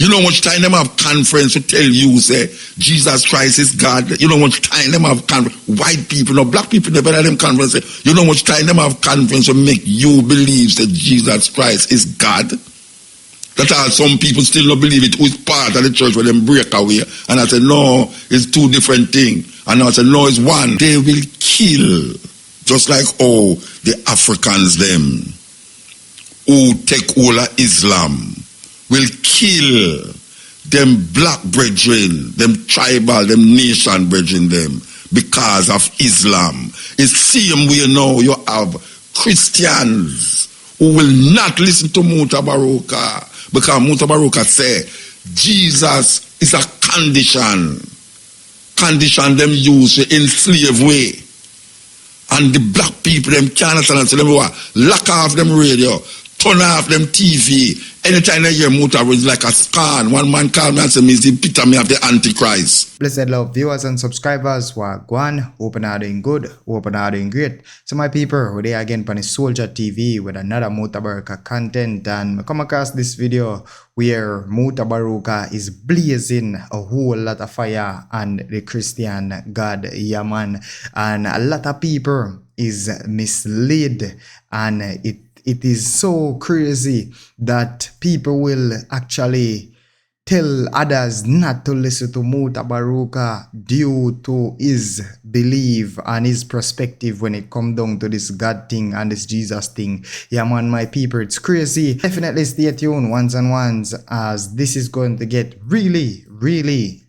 You know how much time them have conference to tell you, say, Jesus Christ is God. You know how much time them have conference. White people, no, black people never have them conference. You know how much time them have conference to make you believe that Jesus Christ is God. That are some people still not believe it, who is part of the church where them break away. And I said, no, it's two different things. And I said, no, it's one. They will kill, just like all the Africans them, who take all of Islam, will kill them black brethren, them tribal, them nation brethren them, because of Islam. It's same way now you have Christians who will not listen to Mutabaruka, because Mutabaruka say Jesus is a condition them use to enslave way. And the black people them can't understand, so them lock off them radio, turn off them TV. Anytime they hear Muta, it's like a scan. One man called me and said, "Me is the epitome of the Antichrist." Blessed love viewers and subscribers who are gone, hope are doing good, hope are doing great. So my people, we're there again on the Soldier TV with another Mutabaruka content, and I come across this video where Mutabaruka is blazing a whole lot of fire on the Christian God, yeah man, and a lot of people is misled, and it is so crazy that people will actually tell others not to listen to Mutabaruka due to his belief and his perspective when it comes down to this God thing and this Jesus thing. Yeah man, my people, it's crazy. Definitely stay tuned ones and ones, as this is going to get really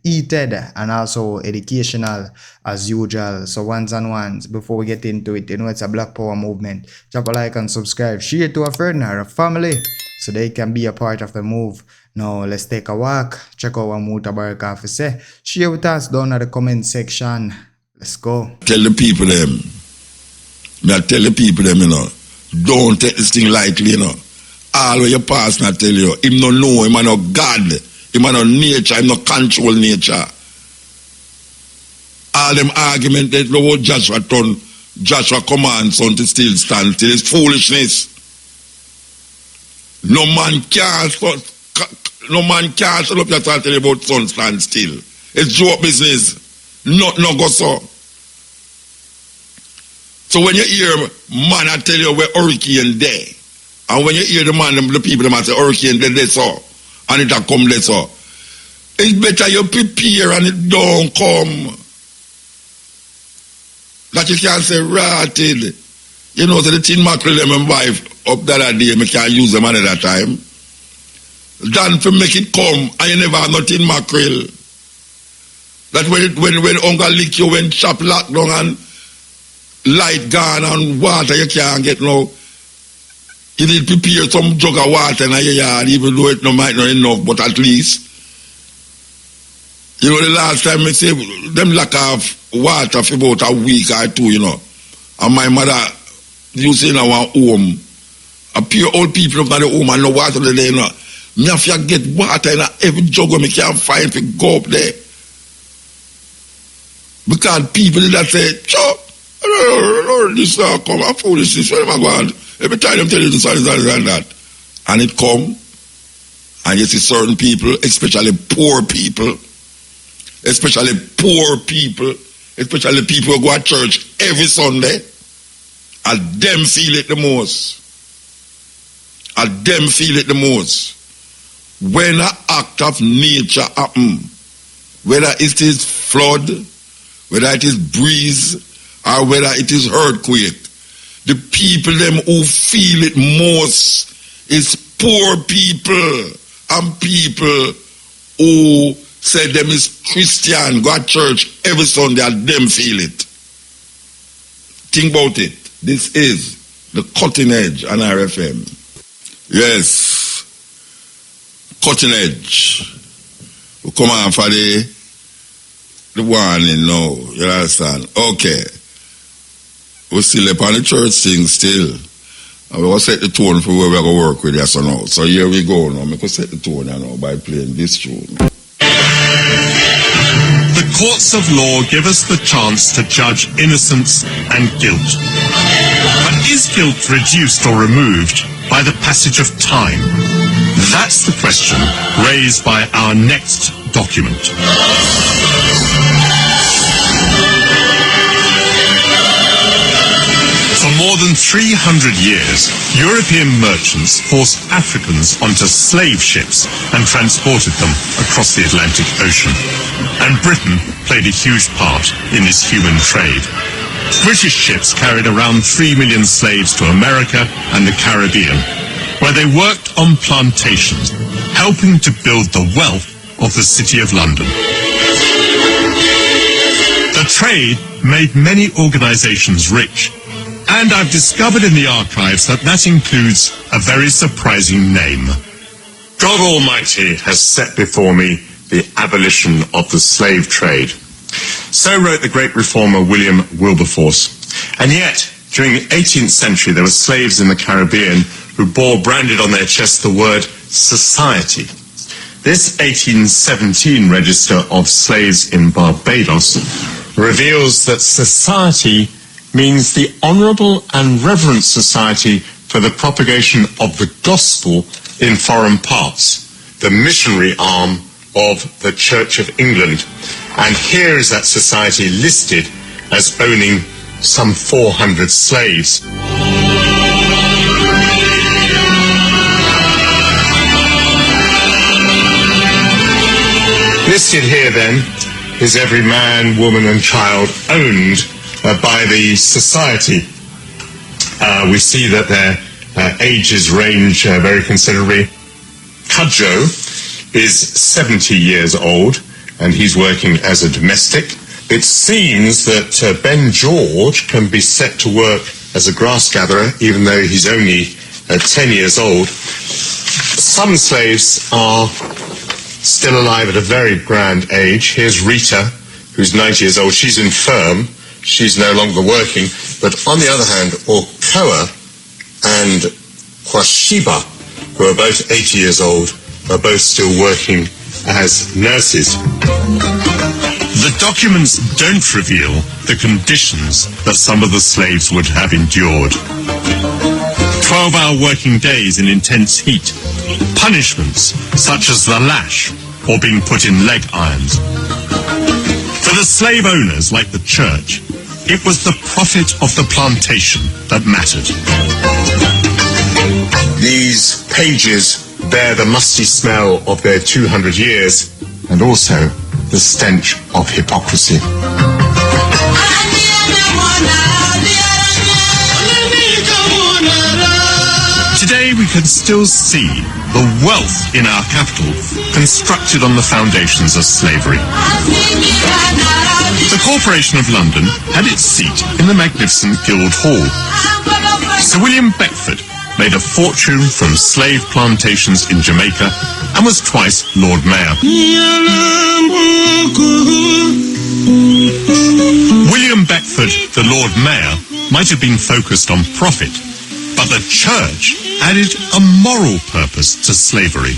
heated and also educational as usual. So ones and ones, before we get into it, you know it's a Black Power movement. Drop a like and subscribe, share to a friend or a family so they can be a part of the move. Now let's take a walk, check out what Mutabaruka have to say. Share with us down in the comment section. Let's go. Tell the people them, I tell the people them, you know, don't take this thing lightly, you know. All what your pastor not tell you, him no know, him no God, him no nature, him no control nature. All them argument that the word Joshua commands son to still stand still is foolishness. No man can shut up your talk about son stand still. It's joke business. No go so. So when you hear man I tell you where hurricane there, and when you hear the man, the people them say hurricane there so, and it a come there so, it's better you prepare and it don't come. That you can't say rotted. You know, so the tin mackerel them and buy up that day, I can't use them another time. Done to make it come, and you never have no tin mackerel. That when hunger lick you, when shop locked down and light gone and water you can't get no. You need to prepare some jug of water in your yard, even though it might not enough, but at least. You know, the last time I say them lack of water for about a week or two, you know. And my mother used in our home, a pure old people up at the home and no water there, you know. Me have to get water in every jug where me can't find to go up there. Because people that say, "Chop, this now come, I'm foolishness, where am I going?" Every time them tell you this and that. And it come, and you see certain people, especially poor people, especially people who go to church every Sunday, and them feel it the most. When an act of nature happen, whether it is flood, whether it is breeze, or whether it is earthquake, the people them who feel it most is poor people and people who say them is Christian, go to church every Sunday and them feel it. Think about it. This is the cutting edge on RFM. Yes, cutting edge. We come on for the warning now, you understand? Okay. We still up on the church thing still. And we will set the tone for where we're going to work with this now. So here we go now. We can set the tone now by playing this tune. The courts of law give us the chance to judge innocence and guilt. But is guilt reduced or removed by the passage of time? That's the question raised by our next document. For more than 300 years, European merchants forced Africans onto slave ships and transported them across the Atlantic Ocean. And Britain played a huge part in this human trade. British ships carried around 3 million slaves to America and the Caribbean, where they worked on plantations, helping to build the wealth of the City of London. The trade made many organizations rich, and I've discovered in the archives that includes a very surprising name. God Almighty has set before me the abolition of the slave trade. So wrote the great reformer William Wilberforce. And yet, during the 18th century, there were slaves in the Caribbean who bore branded on their chests the word society. This 1817 register of slaves in Barbados reveals that society means the honourable and reverent society for the propagation of the gospel in foreign parts, the missionary arm of the Church of England. And here is that society listed as owning some 400 slaves. Listed here then is every man, woman and child owned by the society. We see that their ages range very considerably. Cudjoe is 70 years old and he's working as a domestic. It seems that Ben George can be set to work as a grass gatherer even though he's only 10 years old. Some slaves are still alive at a very grand age. Here's Rita, who's 90 years old. She's infirm. She's no longer working. But on the other hand, Okoa and Kwashiba, who are both 80 years old, are both still working as nurses. The documents don't reveal the conditions that some of the slaves would have endured. 12-hour working days in intense heat, punishments such as the lash or being put in leg irons. For the slave owners, like the church, it was the profit of the plantation that mattered. These pages bear the musty smell of their 200 years and also the stench of hypocrisy. Today we can still see the wealth in our capital constructed on the foundations of slavery. The Corporation of London had its seat in the magnificent Guildhall. Sir William Beckford made a fortune from slave plantations in Jamaica and was twice Lord Mayor. William Beckford, the Lord Mayor, might have been focused on profit, but the church added a moral purpose to slavery.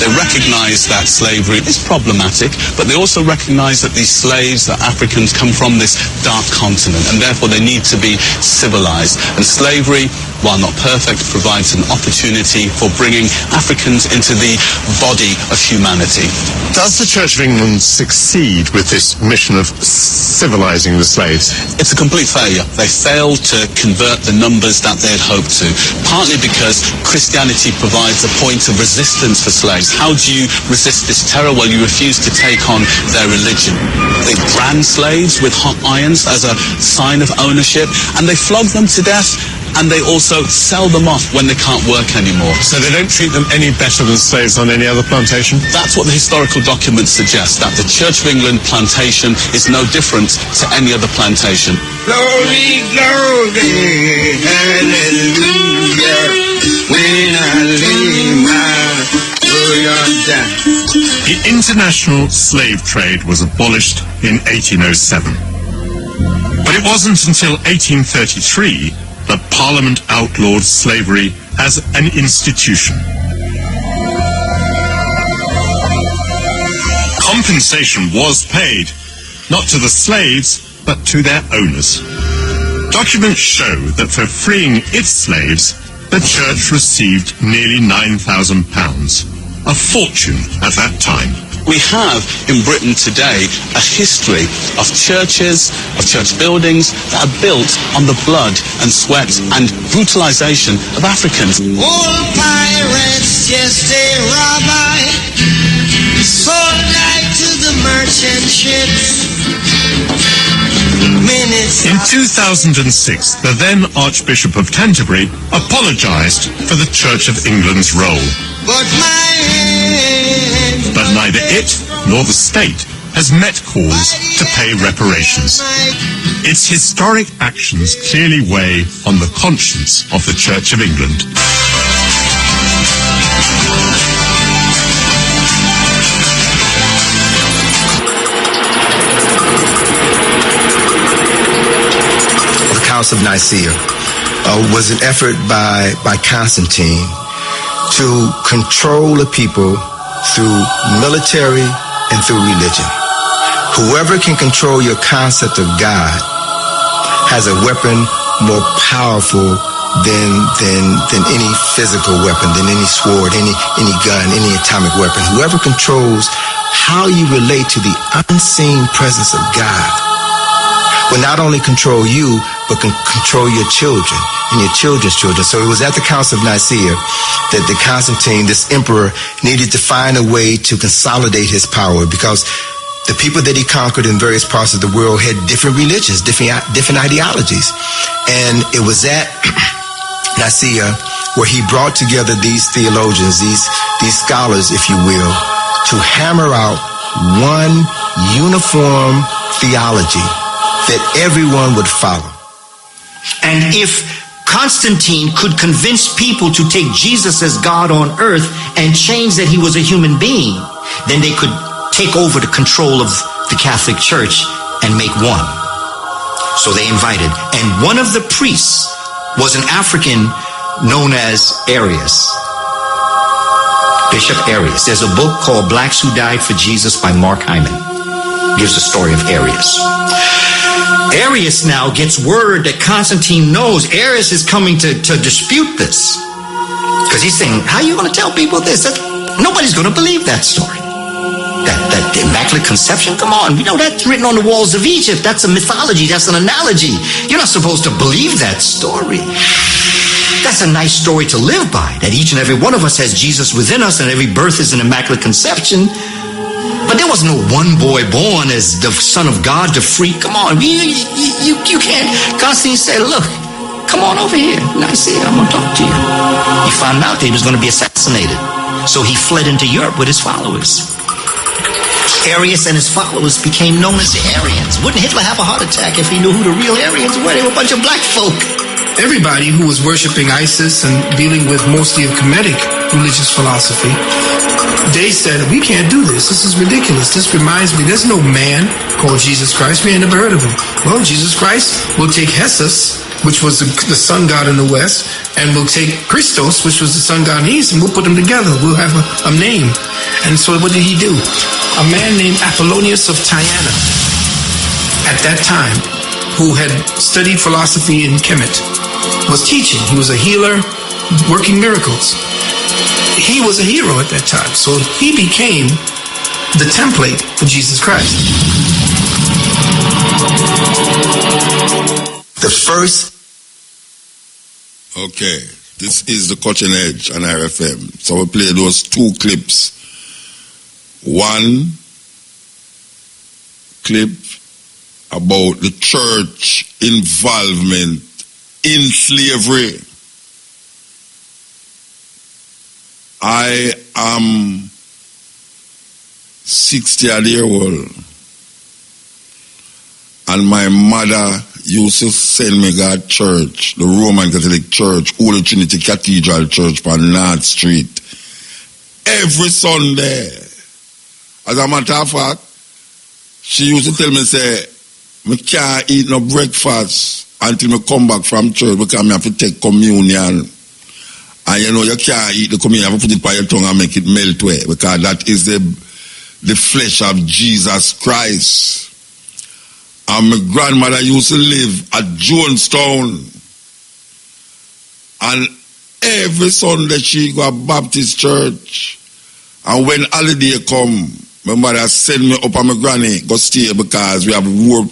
They recognise that slavery is problematic, but they also recognise that these slaves, that Africans, come from this dark continent, and therefore they need to be civilised. And slavery, while not perfect, provides an opportunity for bringing Africans into the body of humanity. Does the Church of England succeed with this mission of civilising the slaves? It's a complete failure. They failed to convert the numbers that they had hoped to, partly because Christianity provides a point of resistance for slaves. How do you resist this terror? Well, you refuse to take on their religion. They brand slaves with hot irons as a sign of ownership, and they flog them to death, and they also sell them off when they can't work anymore. So they don't treat them any better than slaves on any other plantation? That's what the historical documents suggest, that the Church of England plantation is no different to any other plantation. Glory, glory, hallelujah, when I lay my glory down. The international slave trade was abolished in 1807. But it wasn't until 1833 that Parliament outlawed slavery as an institution. Compensation was paid, not to the slaves, but to their owners. Documents show that for freeing its slaves, the church received nearly £9,000, a fortune at that time. We have in Britain today a history of churches, of church buildings that are built on the blood and sweat and brutalization of Africans. Old pirates, just a rabbi, sold life to the merchant ships. In 2006, the then Archbishop of Canterbury apologised for the Church of England's role. But neither it nor the state has met calls to pay reparations. Its historic actions clearly weigh on the conscience of the Church of England. The Council of Nicaea was an effort by Constantine to control the people through military and through religion. Whoever can control your concept of God has a weapon more powerful than any physical weapon, than any sword, any gun, any atomic weapon. Whoever controls how you relate to the unseen presence of God will not only control you, but can control your children and your children's children. So it was at the Council of Nicaea that the Constantine, this emperor, needed to find a way to consolidate his power, because the people that he conquered in various parts of the world had different religions, different ideologies. And it was at Nicaea where he brought together these theologians, these scholars, if you will, to hammer out one uniform theology that everyone would follow. And if Constantine could convince people to take Jesus as God on earth and change that he was a human being, then they could take over the control of the Catholic Church and make one. So they invited. And one of the priests was an African known as Arius. Bishop Arius. There's a book called Blacks Who Died for Jesus by Mark Hyman. Gives the story of Arius. Arius now gets word that Constantine knows Arius is coming to dispute this. Because he's saying, how are you going to tell people this? Nobody's going to believe that story. That Immaculate Conception? Come on, we know that's written on the walls of Egypt. That's a mythology. That's an analogy. You're not supposed to believe that story. That's a nice story to live by, that each and every one of us has Jesus within us and every birth is an Immaculate Conception. But there was no one boy born as the Son of God to free. Come on, you can't. Constantine said, look, come on over here. Nicaea, I'm going to talk to you. He found out that he was going to be assassinated. So he fled into Europe with his followers. Arius and his followers became known as the Arians. Wouldn't Hitler have a heart attack if he knew who the real Arians were? They were a bunch of black folk. Everybody who was worshiping ISIS and dealing with mostly a Kemetic religious philosophy, they said, we can't do this. This is ridiculous. This reminds me, there's no man called Jesus Christ. We ain't never heard of him. Well, Jesus Christ will take Jesus, which was the sun god in the west, and we'll take Christos, which was the sun god in the east, and we'll put them together. We'll have a name. And so what did he do? A man named Apollonius of Tyana, at that time, who had studied philosophy in Kemet, was teaching. He was a healer, working miracles. He was a hero at that time. So he became the template for Jesus Christ. The first. Okay, this is the Cutting Edge on RFM. So we play those two clips. One clip about the church involvement in slavery. I am 60-year-old, and my mother used to send me to church, the Roman Catholic Church, Holy Trinity Cathedral Church on North Street, every Sunday. As a matter of fact, she used to tell me, say, I can't eat no breakfast until I come back from church because I have to take communion. And you know, you can't eat the communion, you have to put it by your tongue and make it melt away, because that is the flesh of Jesus Christ. And my grandmother used to live at Jonestown. And every Sunday she go to Baptist church. And when holiday come, my mother send me up on my granny, go stay because we have work.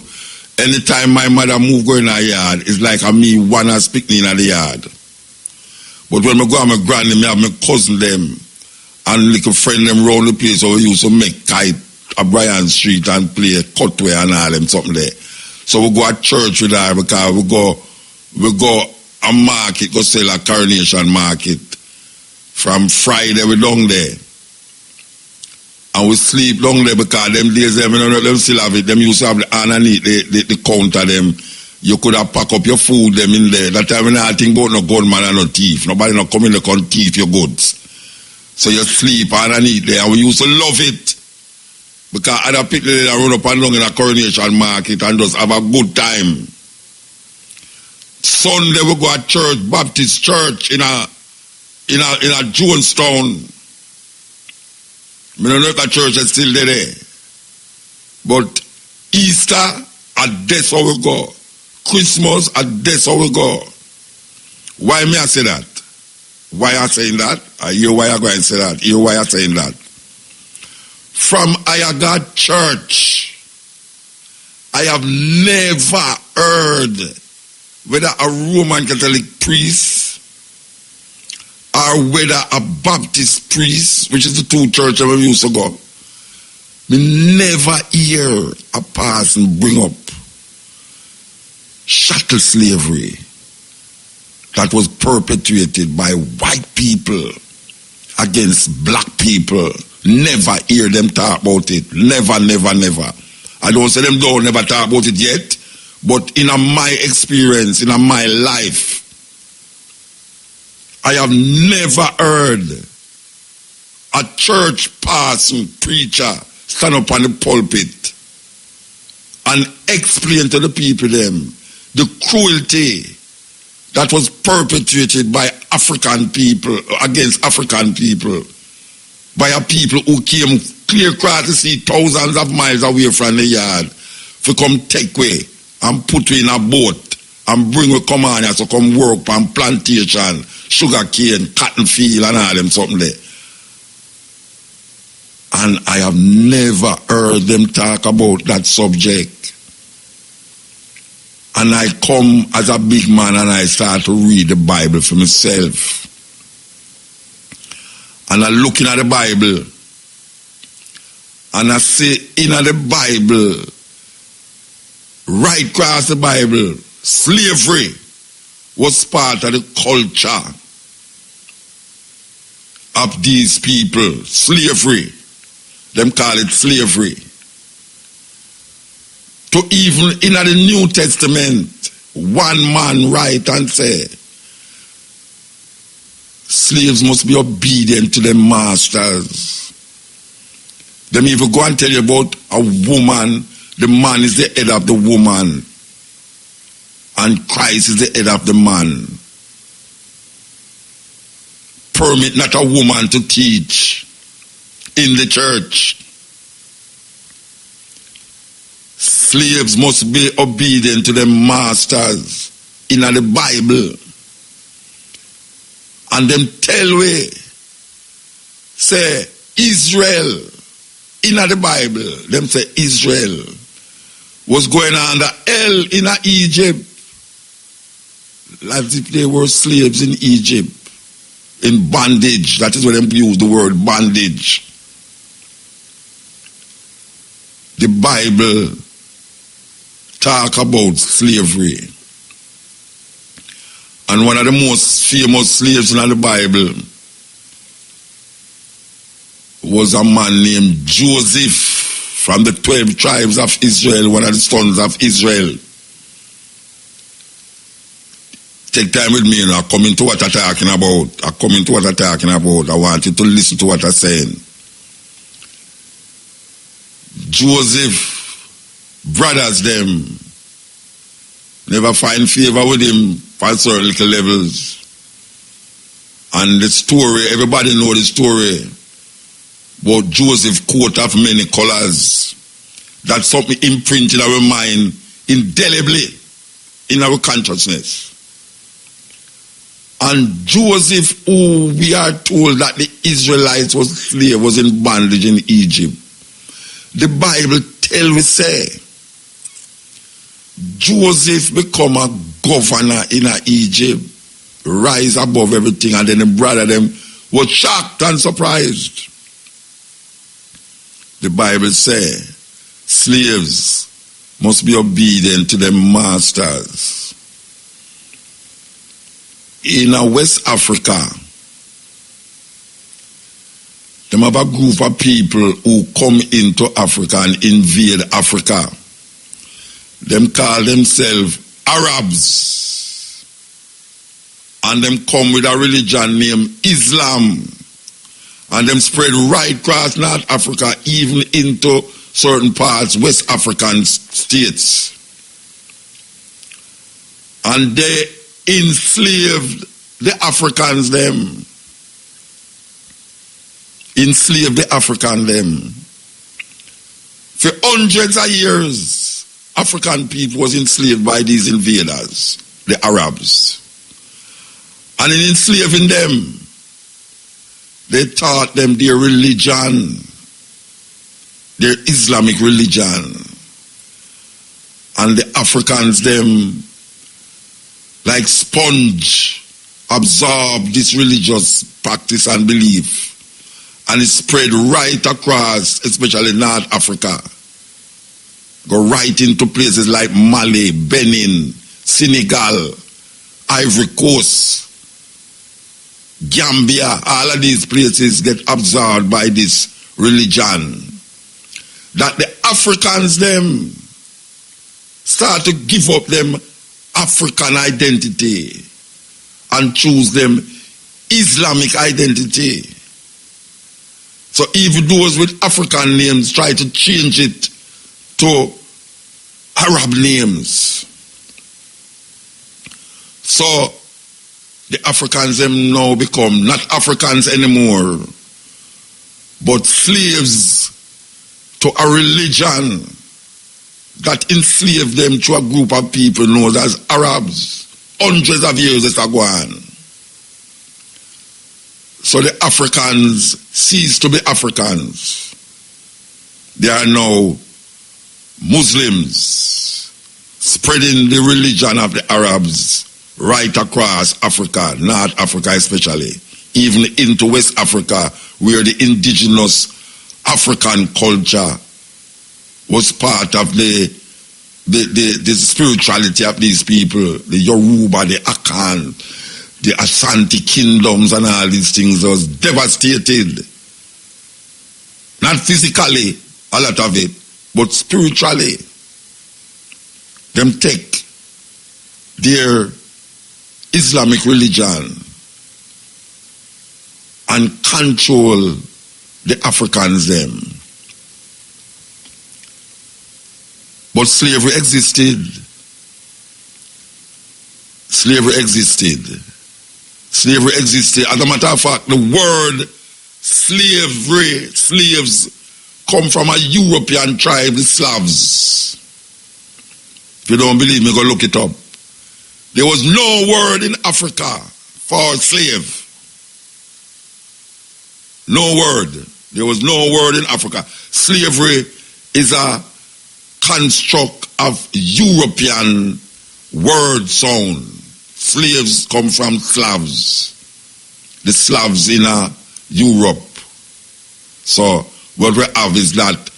Anytime my mother move go in her yard, it's like a me one as picnic in the yard. But when I go to my granny, I have my cousin them and little friend them round the place where we used to make kite at Bryan Street and play cutway and all them something there. So we go at church with her because we go a market, go sell a Coronation Market. From Friday we down there. And we sleep down there because them days them still have it. Them used to have the underneath the counter them. You could have pack up your food them in there. That time I think about no gunman and no thief. Nobody not come in there can thief your goods. So you sleep underneath there. And we used to love it. Because other people they run up and down in a Coronation Market and just have a good time. Sunday we go to church, Baptist church in a Jonestown. I don't know if the church is still there. But Easter, that's how we go. Christmas, that's how we go. Why me I say that? Why I saying that? I hear why I go and say that. Hear why I saying that. From Ayagat Church, I have never heard whether a Roman Catholic priest or whether a Baptist priest, which is the two churches we used to go, we never hear a person bring up chattel slavery that was perpetuated by white people against black people. Never hear them talk about it. Never, never, never. I don't say them don't never talk about it yet, but in my experience, in my life, I have never heard a church person, preacher, stand up on the pulpit and explain to the people them the cruelty that was perpetuated by African people, against African people, by a people who came clear across the sea thousands of miles away from the yard to come take way and put you in a boat and bring we come on here to come work on plantation, sugar cane, cotton field and all them something there. And I have never heard them talk about that subject. And I come as a big man and I start to read the Bible for myself. And I'm looking at the Bible and I see in the Bible, right across the Bible, slavery was part of the culture of these people. Slavery. Them call it slavery. To even in the New Testament, one man write and say, slaves must be obedient to their masters. Them even go and tell you about a woman, the man is the head of the woman, and Christ is the head of the man. Permit not a woman to teach in the church. Slaves must be obedient to their masters in the Bible. And them tell we, say Israel, in the Bible, them say Israel was going under hell in Egypt, as if they were slaves in Egypt, in bondage. That is where them use the word bondage. The Bible talk about slavery. And one of the most famous slaves in the Bible was a man named Joseph from the 12 tribes of Israel, one of the sons of Israel. Take time with me, I come into what I'm talking about. I want you to listen to what I'm saying. Joseph, brothers them, never find favor with him for certain little levels. And the story, everybody know the story about Joseph coat of many colors. That's something imprinted in our mind indelibly in our consciousness. And Joseph, who we are told that the Israelites was in bondage in Egypt, the Bible tell we say, Joseph become a governor in Egypt, rise above everything, and then the brother them was shocked and surprised. The Bible say, slaves must be obedient to their masters. In West Africa, them have a group of people who come into Africa and invade Africa. Them call themselves Arabs. And them come with a religion named Islam. And them spread right across North Africa, even into certain parts, West African states. And they enslaved the Africans them. Enslaved the African them. For hundreds of years, African people was enslaved by these invaders, the Arabs. And in enslaving them, they taught them their religion, their Islamic religion. And the Africans them, like sponge, absorb this religious practice and belief. And it spread right across, especially North Africa. Go right into places like Mali, Benin, Senegal, Ivory Coast, Gambia. All of these places get absorbed by this religion. That the Africans them start to give up them African identity and choose them Islamic identity. So even those with African names try to change it to Arab names. So the Africans them now become not Africans anymore, but slaves to a religion that enslaved them to a group of people known as Arabs. Hundreds of years it's a go on. So the Africans cease to be Africans. They are now Muslims, spreading the religion of the Arabs right across Africa, North Africa especially, even into West Africa, where the indigenous African culture was part of the spirituality of these people, the Yoruba, the Akan, the Ashanti kingdoms and all these things was devastated. Not physically, a lot of it, but spiritually. Them take their Islamic religion and control the Africans them. But slavery existed. Slavery existed. Slavery existed. As a matter of fact, the word slavery, slaves, come from a European tribe, the Slavs. If you don't believe me, go look it up. There was no word in Africa for slave. No word. There was no word in Africa. Slavery is a construct of European word sound. Slaves come from Slavs. The Slavs in Europe. So what we have is that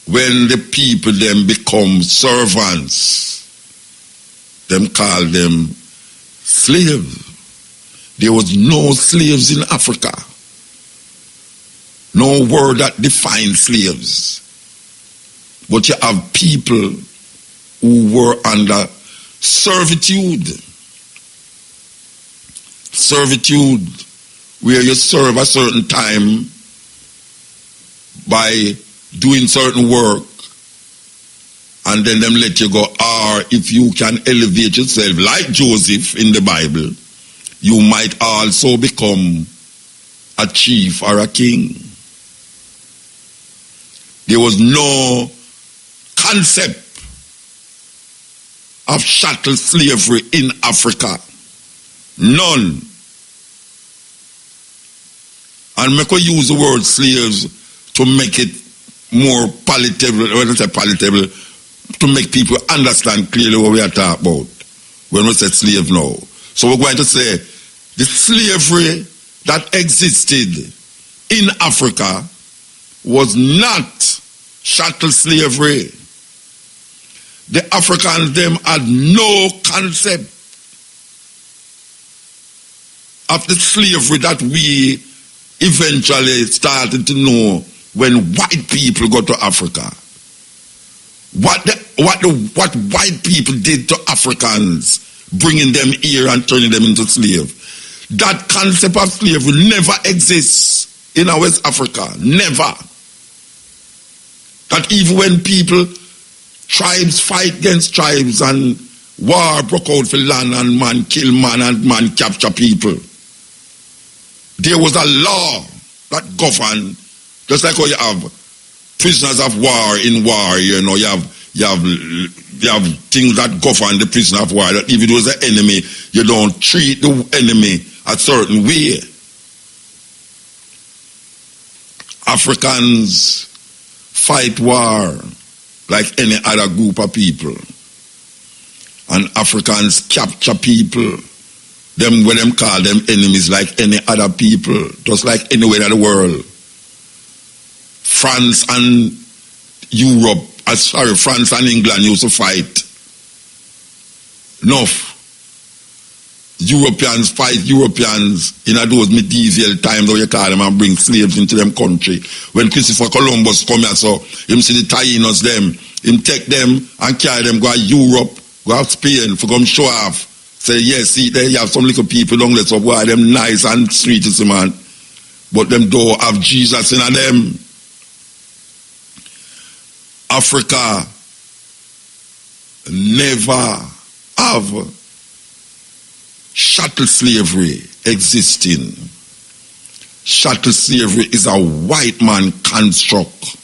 when the people then become servants, them call them slave. There was no slaves in Africa. No word that defines slaves. But you have people who were under servitude. Servitude, where you serve a certain time by doing certain work, and then them let you go. Or if you can elevate yourself, like Joseph in the Bible, you might also become a chief or a king. There was no concept of chattel slavery in Africa. None. And make we use the word slaves to make it more palatable, when I say palatable, to make people understand clearly what we are talking about when we say slave now. So we're going to say the slavery that existed in Africa was not chattel slavery. The Africans them had no concept of the slavery that we eventually started to know when white people go to Africa. What white people did to Africans, bringing them here and turning them into slaves. That concept of slavery never exists in our West Africa. Never. That even when tribes fight against tribes and war broke out for land and man kill man and man capture people, there was a law that governed, just like how you have prisoners of war in war, you know, you have things that govern the prisoner of war, that if it was an enemy, you don't treat the enemy a certain way. Africans fight war like any other group of people. And Africans capture people. Them when them call them enemies like any other people, just like anywhere in the world. France and Europe, France and England used to fight. Enough. Europeans fight Europeans in those medieval times, how you call them, and bring slaves into them country. When Christopher Columbus come here, so him see the Taínos them, him take them and carry them go to Europe, go to Spain for come show off. Say, yes, see, there you have some little people down there, so why them nice and sweet, you see, man. But them don't have Jesus in them. Africa never have chattel slavery existing. Chattel slavery is a white man construct.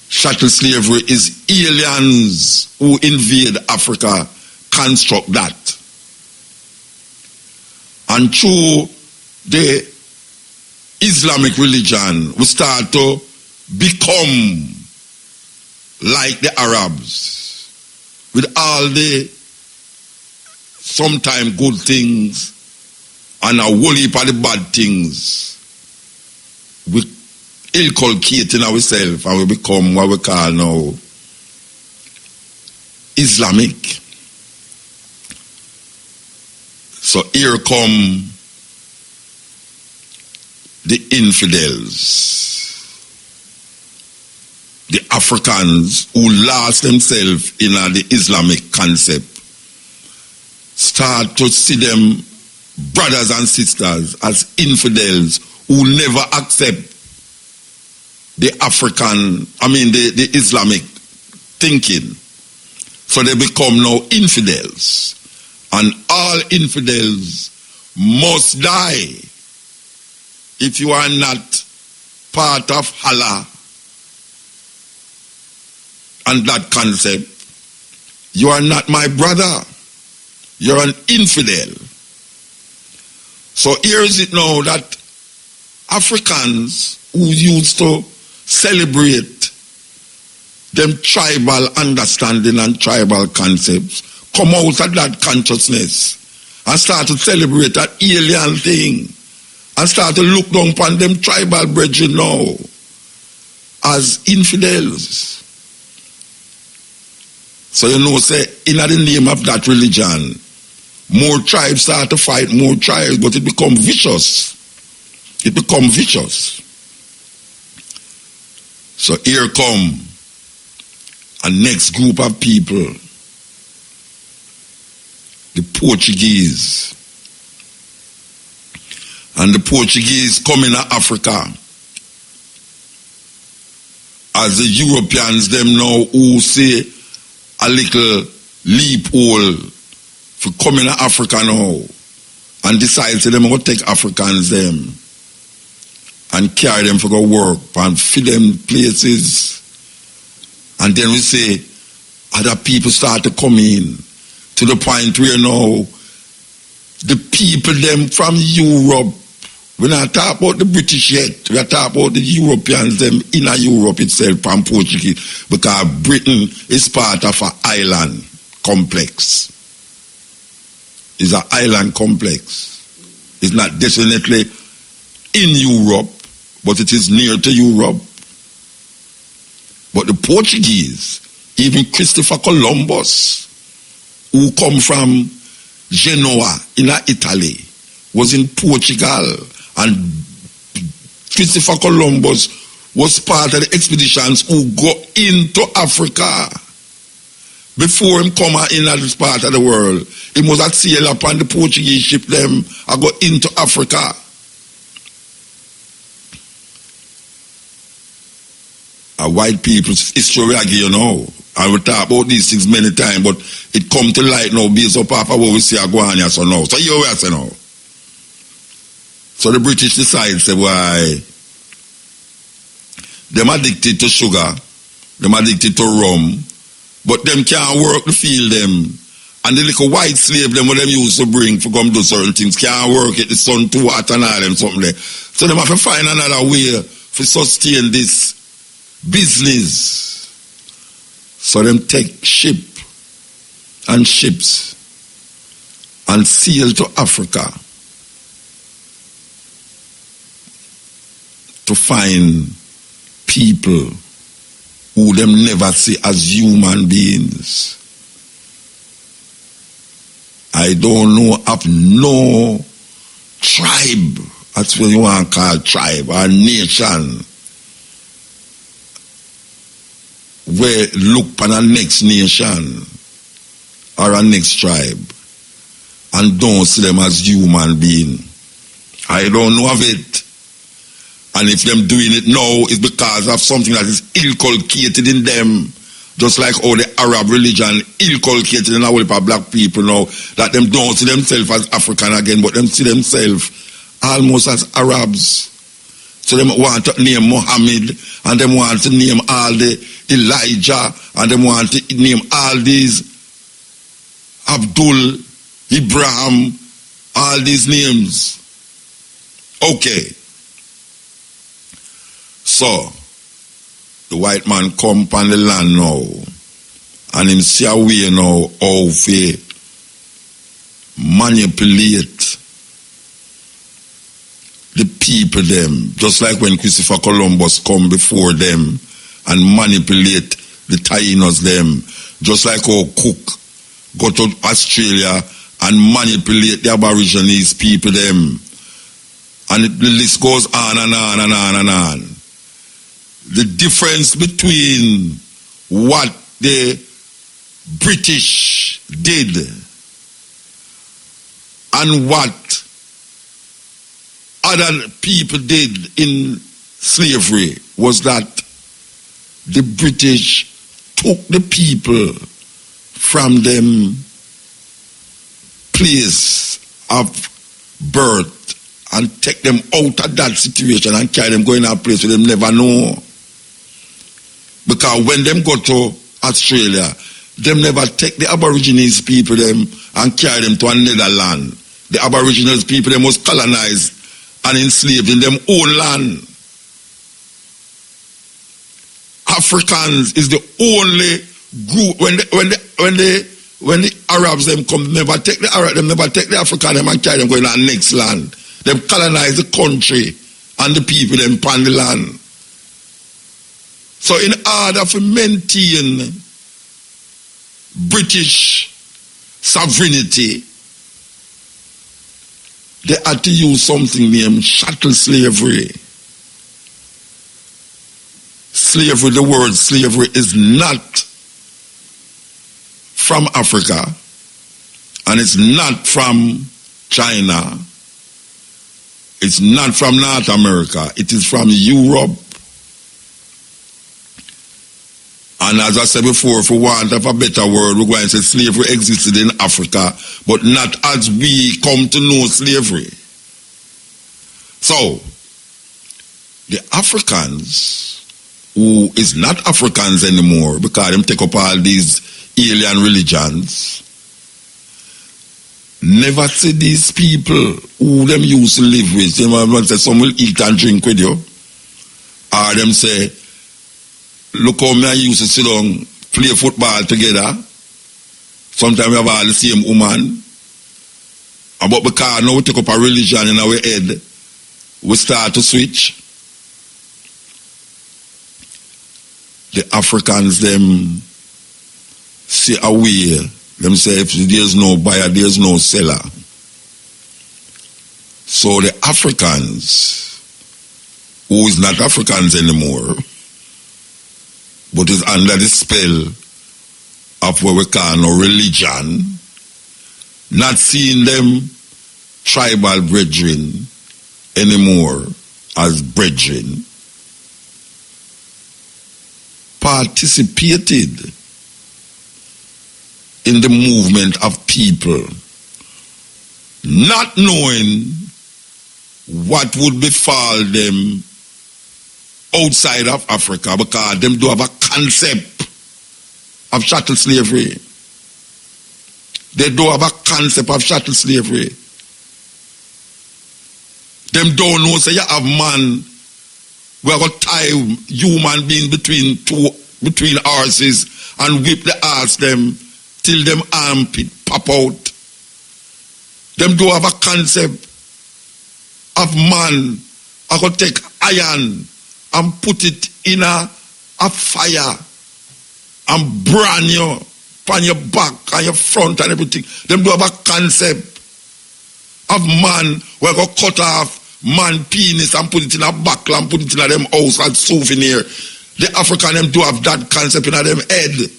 Chattel slavery is aliens who invade Africa construct that. And through the Islamic religion, we start to become like the Arabs, with all the sometimes good things and a whole heap of the bad things. We inculcating ourselves and we become what we call now Islamic. So here come the infidels, the Africans who lost themselves in the Islamic concept, start to see them brothers and sisters as infidels who never accept the Islamic thinking. So they become now infidels. And all infidels must die if you are not part of Allah and that concept. You are not my brother. You're an infidel. So here is it now that Africans who used to celebrate them tribal understanding and tribal concepts come out of that consciousness and start to celebrate that alien thing and start to look down upon them tribal brethren now as infidels. So you know, say, in the name of that religion, more tribes start to fight more tribes, but it becomes vicious. It becomes vicious. So here come a next group of people, the Portuguese. And the Portuguese come in Africa as the Europeans them now who say a little loophole for coming to Africa now and decide to them to take Africans them and carry them for go work and feed them places. And then we say other people start to come in to the point where now the people them from Europe We're not talking about the British yet. We're talking about the Europeans, them in Europe itself, and Portuguese, because Britain is part of an island complex. It's an island complex. It's not definitely in Europe, but it is near to Europe. But the Portuguese, even Christopher Columbus, who come from Genoa in Italy, was in Portugal, and Christopher Columbus was part of the expeditions who go into Africa. Before him come in at this part of the world, he must have sailed upon the Portuguese ship them and go into Africa. A white people's history again, you know. I will talk about these things many times, but it come to light now based up of what we see a go on here so now. So you where I say now. So the British decide, say, why, them addicted to sugar, them addicted to rum, but them can't work the field them. And the little white slave them what them used to bring for come do certain things, can't work it, the sun too hot and all them something there. So them have to find another way to sustain this business. So them take ship and ships and sail to Africa to find people who them never see as human beings. I don't know of no tribe, that's what you want to call tribe, or nation, where look upon a next nation or a next tribe and don't see them as human being. I don't know of it. And if them doing it now, it's because of something that is inculcated in them. Just like how the Arab religion inculcated in our black people now, that them don't see themselves as African again, but them see themselves almost as Arabs. So them want to name Muhammad, and them want to name all the Elijah, and them want to name all these Abdul, Ibrahim, all these names. Okay. So, the white man come upon the land now, and him see a way now how to manipulate the people them, just like when Christopher Columbus come before them and manipulate the Taínos them, just like how Cook go to Australia and manipulate the Aborigines people them. And the list goes on and on and on and on. The difference between what the British did and what other people did in slavery was that the British took the people from them place of birth and take them out of that situation and carry them going to a place where them never know. Because when them go to Australia, them never take the Aborigines people them and carry them to another land. The Aboriginals people them was colonized and enslaved in them own land. Africans is the only group when the Arabs them come, never take the Arab, them never take the African them and carry them going to the next land. Them colonize the country and the people them upon the land. So in order to maintain British sovereignty, they had to use something named chattel slavery. Slavery, the word slavery is not from Africa, and it's not from China. It's not from North America. It is from Europe. And as I said before, for want of a better word, we're going to say slavery existed in Africa, but not as we come to know slavery. So, the Africans, who is not Africans anymore, because them take up all these alien religions, Never see these people who them used to live with. Them say some will eat and drink with you. Or them say, look how me I used to sit down, play football together. Sometimes we have all the same woman. But because now we take up a religion in our head, we start to switch. The Africans, them see a way. Them say if there's no buyer, there's no seller. So the Africans, who is not Africans anymore, but is under the spell of what we call no religion, not seeing them tribal brethren anymore as brethren, participated in the movement of people, not knowing what would befall them outside of Africa, because them do have a concept of chattel slavery. They do have a concept of chattel slavery. Them don't know, say you have man, we are going to tie human being between horses and whip the ass them till them armpit pop out. Them do have a concept of man. I could take iron and put it in a fire and burn you on your back and your front and everything. Them do have a concept of man where I go cut off man penis and put it in a buckle and put it in a them house as souvenir. The African them do have that concept in a them head.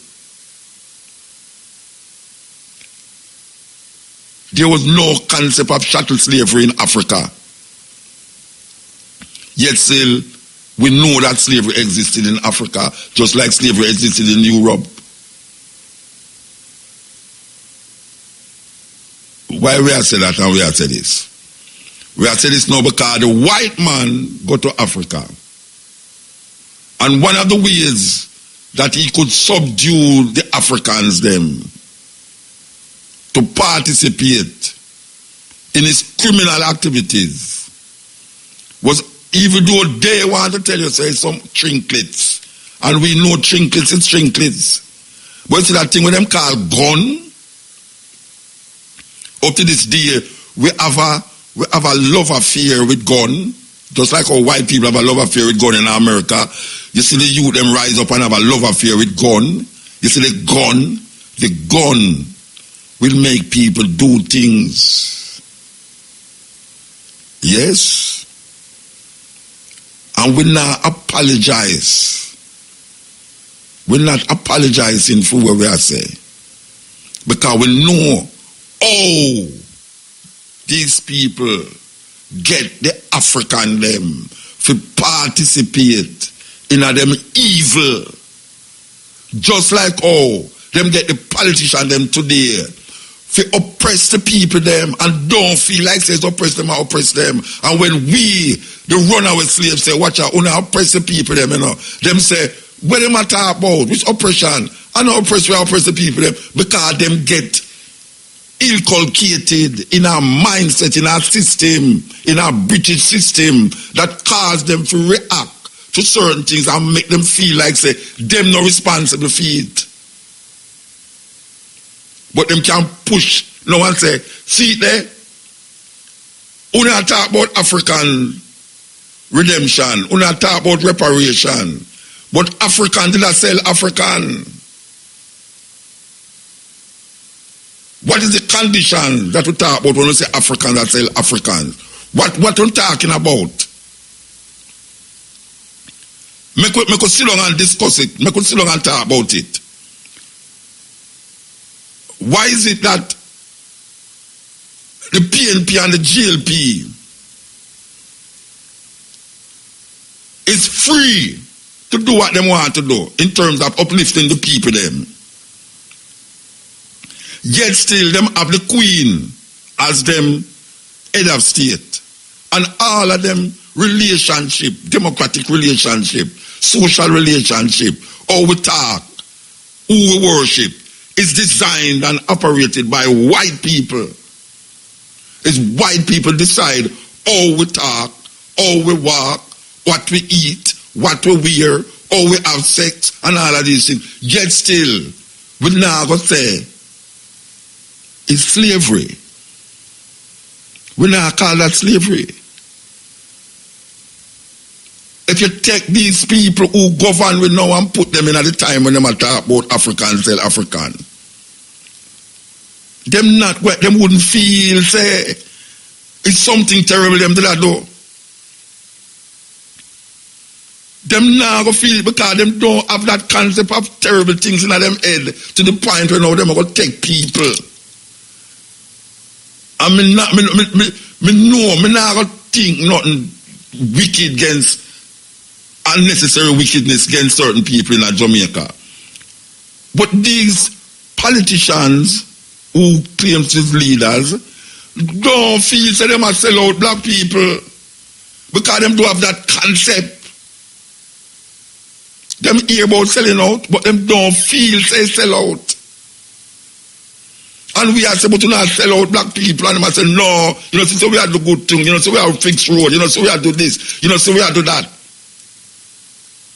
There was no concept of chattel slavery in Africa. Yet still, we know that slavery existed in Africa, just like slavery existed in Europe. Why we have said that and we have said this? We have said this now because the white man go to Africa. And one of the ways that he could subdue the Africans them to participate in his criminal activities was, even though they want to tell you, say, some trinkets, and we know trinkets is trinkets, but you see that thing with them called gun. Up to this day, we have a love affair with gun, just like how white people have a love affair with gun in America. You see the youth them rise up and have a love affair with gun. You see the gun will make people do things. Yes. And we not apologize. We're not apologizing for what we are saying. Because we know, oh, these people get the African them to participate in them evil. Just like oh, them get the politician them today to oppress the people them and don't feel like says oppress them or oppress them. And when we, the runaway slaves, say, watch out, only oppress the people them, you know. Them say, what them a talk about? Which oppression? I know oppress the people them because them get inculcated in our mindset, in our system, in our British system that cause them to react to certain things and make them feel like say them not responsible for it. But them can push no one say, see there, we not talk about African redemption, we not talk about reparation, but African did not sell African. What is the condition that we talk about when we say African that sell Africans? What we talking about? Make us sit down and discuss it. Make us sit down and talk about it. Why is it that the PNP and the GLP is free to do what they want to do in terms of uplifting the people them? Yet still them have the Queen as them head of state. And all of them relationship, democratic relationship, social relationship, how we talk, who we worship, is designed and operated by white people. It's white people decide how we talk, how we walk, what we eat, what we wear, how we have sex, and all of these things. Yet still, we now go say it's slavery. We now call that slavery. If you take these people who govern we now and put them in at the time when they talk about African, tell African, them wouldn't feel, say, it's something terrible them do that though. Them now go feel because them don't have that concept of terrible things in them head to the point where now them are going to take people. And me not going to think nothing wicked against unnecessary wickedness against certain people in Jamaica. But these politicians who claim to be leaders don't feel say them are sell out black people because them do have that concept. Them hear about selling out, but them don't feel say sell out. And we are supposed to not sell out black people, and them say no, so we have to do good thing, so we have to fix road, so we have to do this, so we have to do that.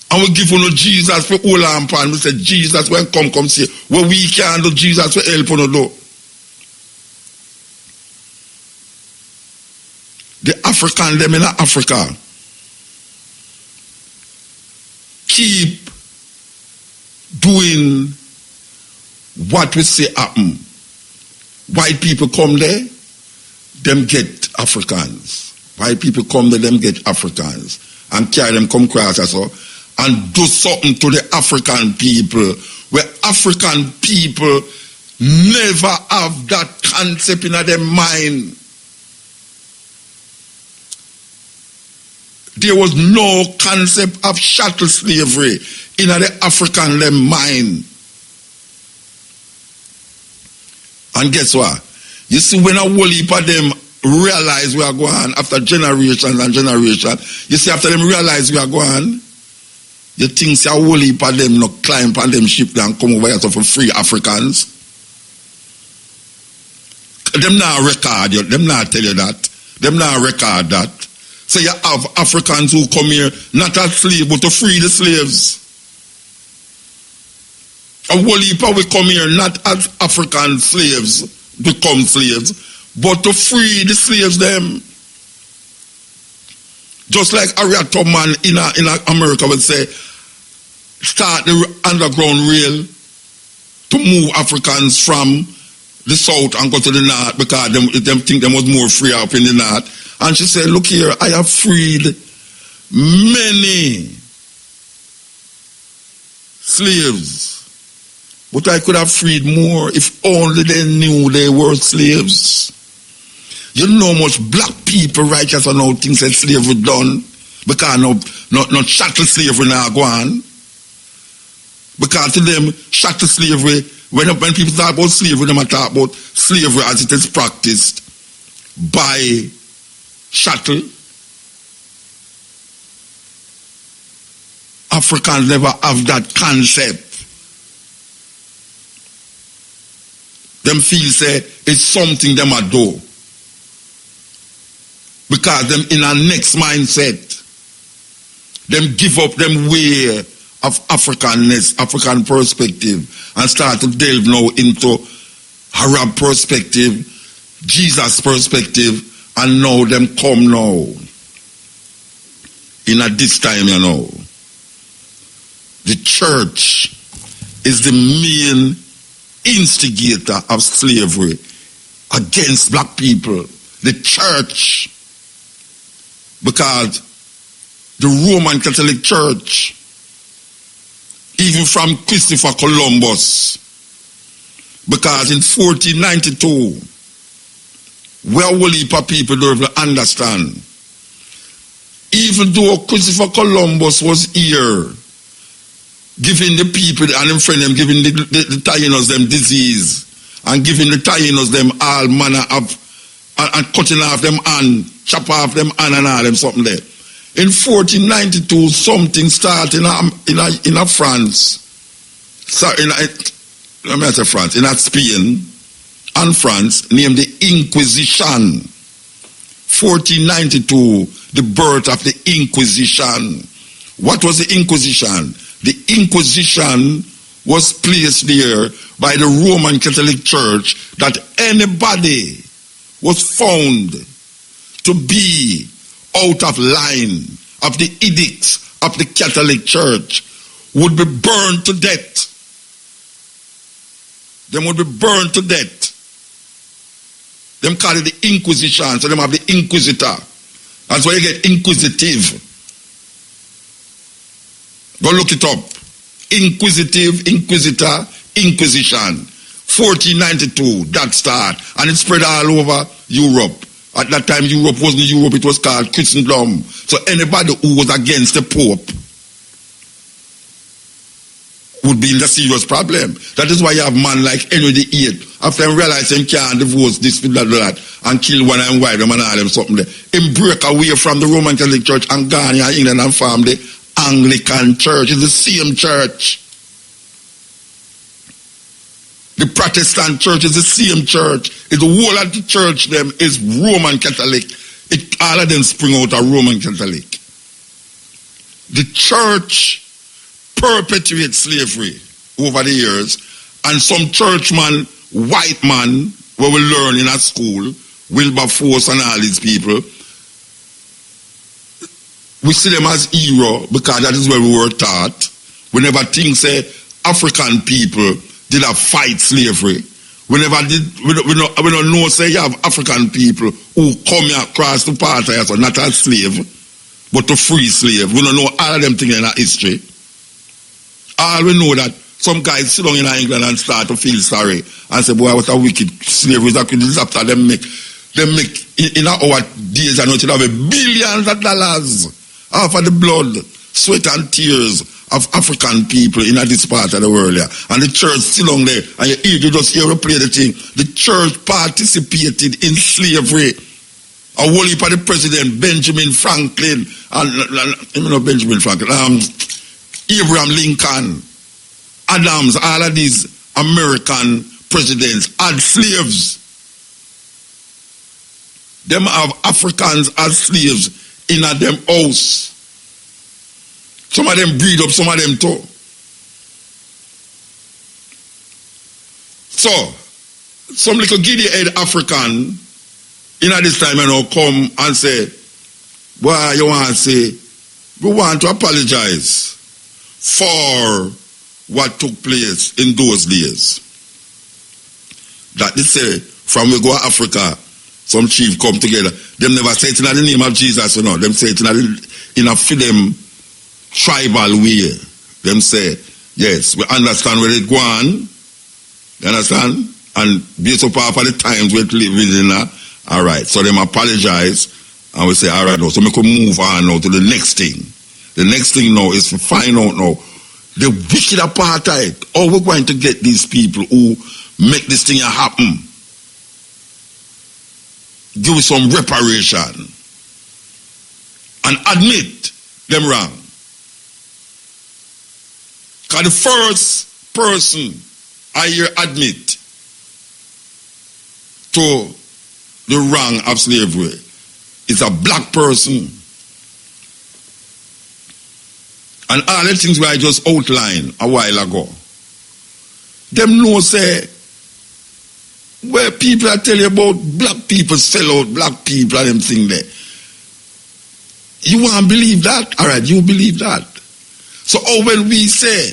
And we give you Jesus for all and pan. We say Jesus when come see what we can do, Jesus will help you do. The African them in Africa keep doing what we say happen. White people come there, them get Africans. White people come there, them get Africans. And carry them come across us and do something to the African people where African people never have that concept in their mind. There was no concept of chattel slavery in the African mind. And guess what? You see, when a whole heap of them realize we are going after generations and generations, you see, after them realize we are going, you think a whole heap of them not climb on them ship and come over here for free Africans. Them not record you, them not tell you that. Them not record that. So you have Africans who come here not as slaves but to free the slaves. A whole heap of we come here not as African slaves, become slaves, but to free the slaves them. Just like Harriet Tubman in America would say, start the underground rail to move Africans from the south and go to the north because them think them was more free up in the north. And she said, look here, I have freed many slaves. But I could have freed more if only they knew they were slaves. You know how much black people righteous and how things that slavery done because no chattel slavery now go on. Because to them, chattel slavery, when people talk about slavery, they talk about slavery as it is practiced by chattel. Africans never have that concept. Them feel say it's something them a do. Because them in a next mindset. Them give up them way of Africanness, African perspective, and start to delve now into Arab perspective, Jesus perspective, and now them come now. In at this time, the church is the main instigator of slavery against black people. The church, because the Roman Catholic Church, even from Christopher Columbus, because in 1492, where a whole heap of people don't even understand, even though Christopher Columbus was here, giving the people and them friend them, giving the Taínos them disease, and giving the Taínos them all manner of, and cutting off them hand, chop off them hand and all them something there. In 1492, something started in France. So let me say France, in Spain and France, named the Inquisition. 1492, the birth of the Inquisition. What was the Inquisition? The Inquisition was placed there by the Roman Catholic Church that anybody was found to be out of line of the edicts of the Catholic Church would be burned to death. Them would be burned to death. Them call it the Inquisition, so them have the Inquisitor. That's why you get inquisitive. Go look it up. Inquisitive, Inquisitor, Inquisition. 1492, that start. And it spread all over Europe. At that time, Europe wasn't Europe, it was called Christendom. So anybody who was against the Pope would be in a serious problem. That is why you have man like Henry VIII. After him realize he can't divorce this, that, and kill one and wife them and all them something there. Him break away from the Roman Catholic Church and gone here in England and form the Anglican Church. It's the same church. The Protestant Church is the same church. It's the whole of the church them is Roman Catholic. All of them spring out of Roman Catholic. The church perpetuates slavery over the years, and some churchman, white man, where we learn in a school, Wilberforce and all these people, we see them as hero because that is where we were taught. We never think say African people did a fight slavery. We never did. We don't know say you have African people who come across the path here, so not as slave, but to free slave. We don't know all of them things in our history. All we know that some guys sit down in England and start to feel sorry and say, boy, what a wicked slavery that could after them make in our days and now have billions of dollars off of the blood, sweat and tears of African people in this part of the world here. And the church still on there, and you just hear to play the thing. The church participated in slavery. A whole heap of the president, Benjamin Franklin, Abraham Lincoln, Adams, all of these American presidents had slaves. Them have Africans as slaves in a them house. Some of them breed up, some of them too. So, some little giddy-head African in this time come and say, well, you want to say, we want to apologize for what took place in those days. That they say, from we go to Africa, some chief come together. Them never say it in the name of Jesus, you know. Them say it in a them tribal way. Them say, yes, we understand where it go on. You understand? And based upon the times we live in, all right. So them apologize, and we say, all right, now, so we can move on now to the next thing. The next thing now is to find out now the wicked apartheid. How we're going to get these people who make this thing happen. Give some reparation and admit them wrong. Because the first person I hear admit to the wrong of slavery is a black person. And all the things where I just outlined a while ago, them know say, where people are telling you about black people sell out black people and them thing there. You want to believe that? All right, you believe that. So when we say,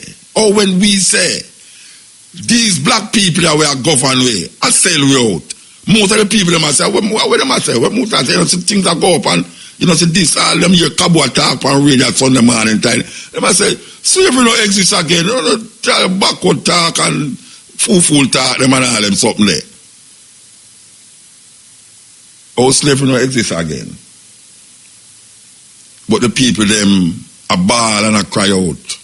these black people that we are governed with, I sell we out. Most of the people them say, what them say? What muta say? You know, things that go up and you know, say this, all them hear Cabo talk on radio at Sunday morning time. Them say, slavery no exist again. You know, tell backward talk and fool talk, them and all them something there. Oh, slavery no exist again. But the people them a bawl and a cry out.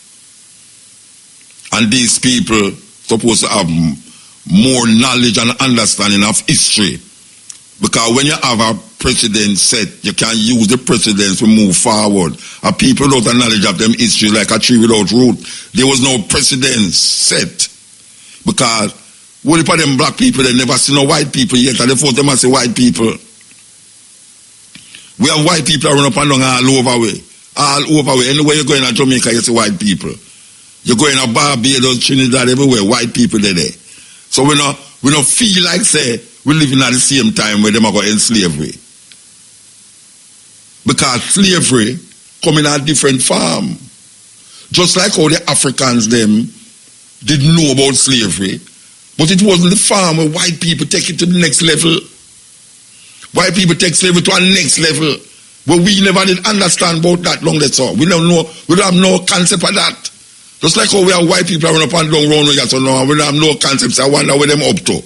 And these people supposed to have more knowledge and understanding of history. Because when you have a precedent set, you can use the precedents to move forward. And people without a knowledge of them history like a tree without root. There was no precedent set. Because what if them black people, they never see no white people yet, and they force them as say white people. We have white people run up and down all over way. All over way. Anywhere you go in Jamaica, you see white people. You go in Barbados, Trinidad, everywhere, white people there. So we don't feel like say we living at the same time where them are going in slavery. Because slavery come in a different form. Just like how the Africans them didn't know about slavery, but it wasn't the form where white people take it to the next level. White people take slavery to a next level. But we never did understand about that long that's all. We don't have no concept of that. Just like how we have white people run up and down round here, so now we don't have no concepts. I wonder where them up to.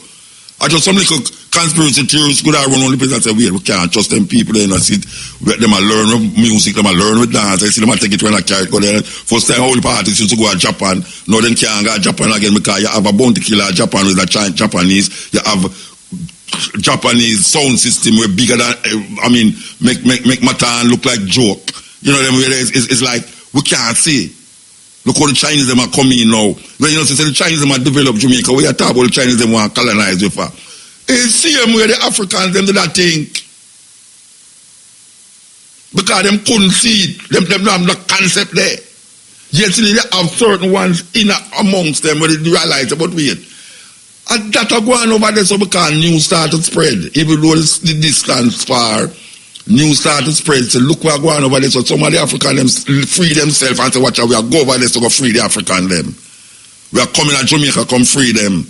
I just some little conspiracy theories could have run on the place and say, we can't trust them people there, and I see them learn with music, them learn with dance, I see them take it when I carry it go there. First time all the parties used to go to Japan, now them can't go to Japan again because you have a bounty killer Japan with a Japanese, you have Japanese sound system where bigger than make Matan look like joke. You know them it's like we can't see. Look how the Chinese them are coming now. When you know say the Chinese them are developed Jamaica, we are talking about the Chinese them want to colonize with her. It's the same way the Africans them do that thing. Because them couldn't see it. Them don't have the concept there. Yet they have certain ones in amongst them where they realize about wait. And that are going over there so because news start to spread. Even though the distance far, news start to spread. So look where going over there. So some of the Africans them free themselves and say, watch out, we are go over there to go free the African them. We are coming to Jamaica, come free them.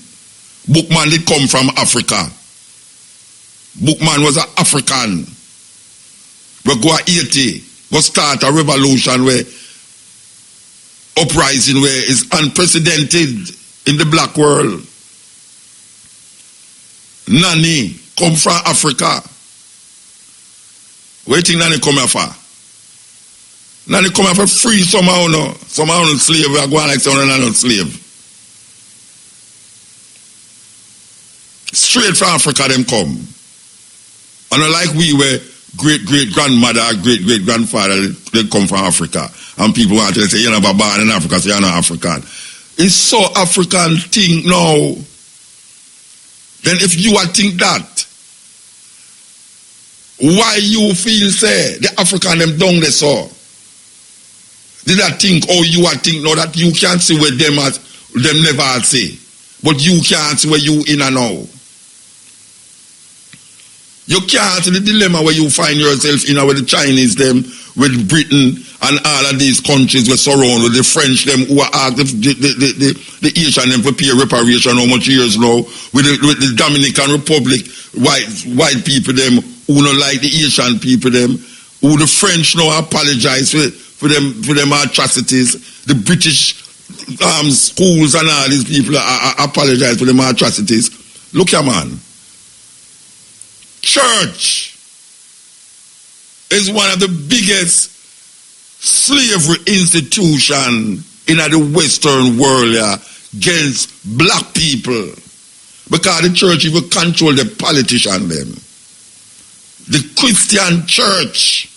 Bookman did come from Africa. Bookman was an African. We go to Haiti, go start a revolution where uprising where is unprecedented in the black world. Nani come from Africa. Where do you think Nani come here for? Nani come here for free somehow, no? Somehow no slave, we are going like someone not slave. Straight from Africa them come. And like we were great-great-grandmother, great-great-grandfather, they come from Africa. And people want to say, you're not born in Africa, so you're not African. It's so African thing now. Then if you think that, why you feel say the African them down there so? Did I think you are think now that you can't see where them never say. But you can't see where you in and now. You can't see the dilemma where you find yourself in with the Chinese them, with Britain and all of these countries we surround with the French them who are the Asian them for pay reparation how much years now, with the Dominican Republic, white people them who don't like the Asian people them, who the French now apologize for them atrocities, the British schools and all these people apologize for them atrocities. Look here, man. Church is one of the biggest slavery institution in the Western world against black people. Because the church even control the politician them. The Christian church.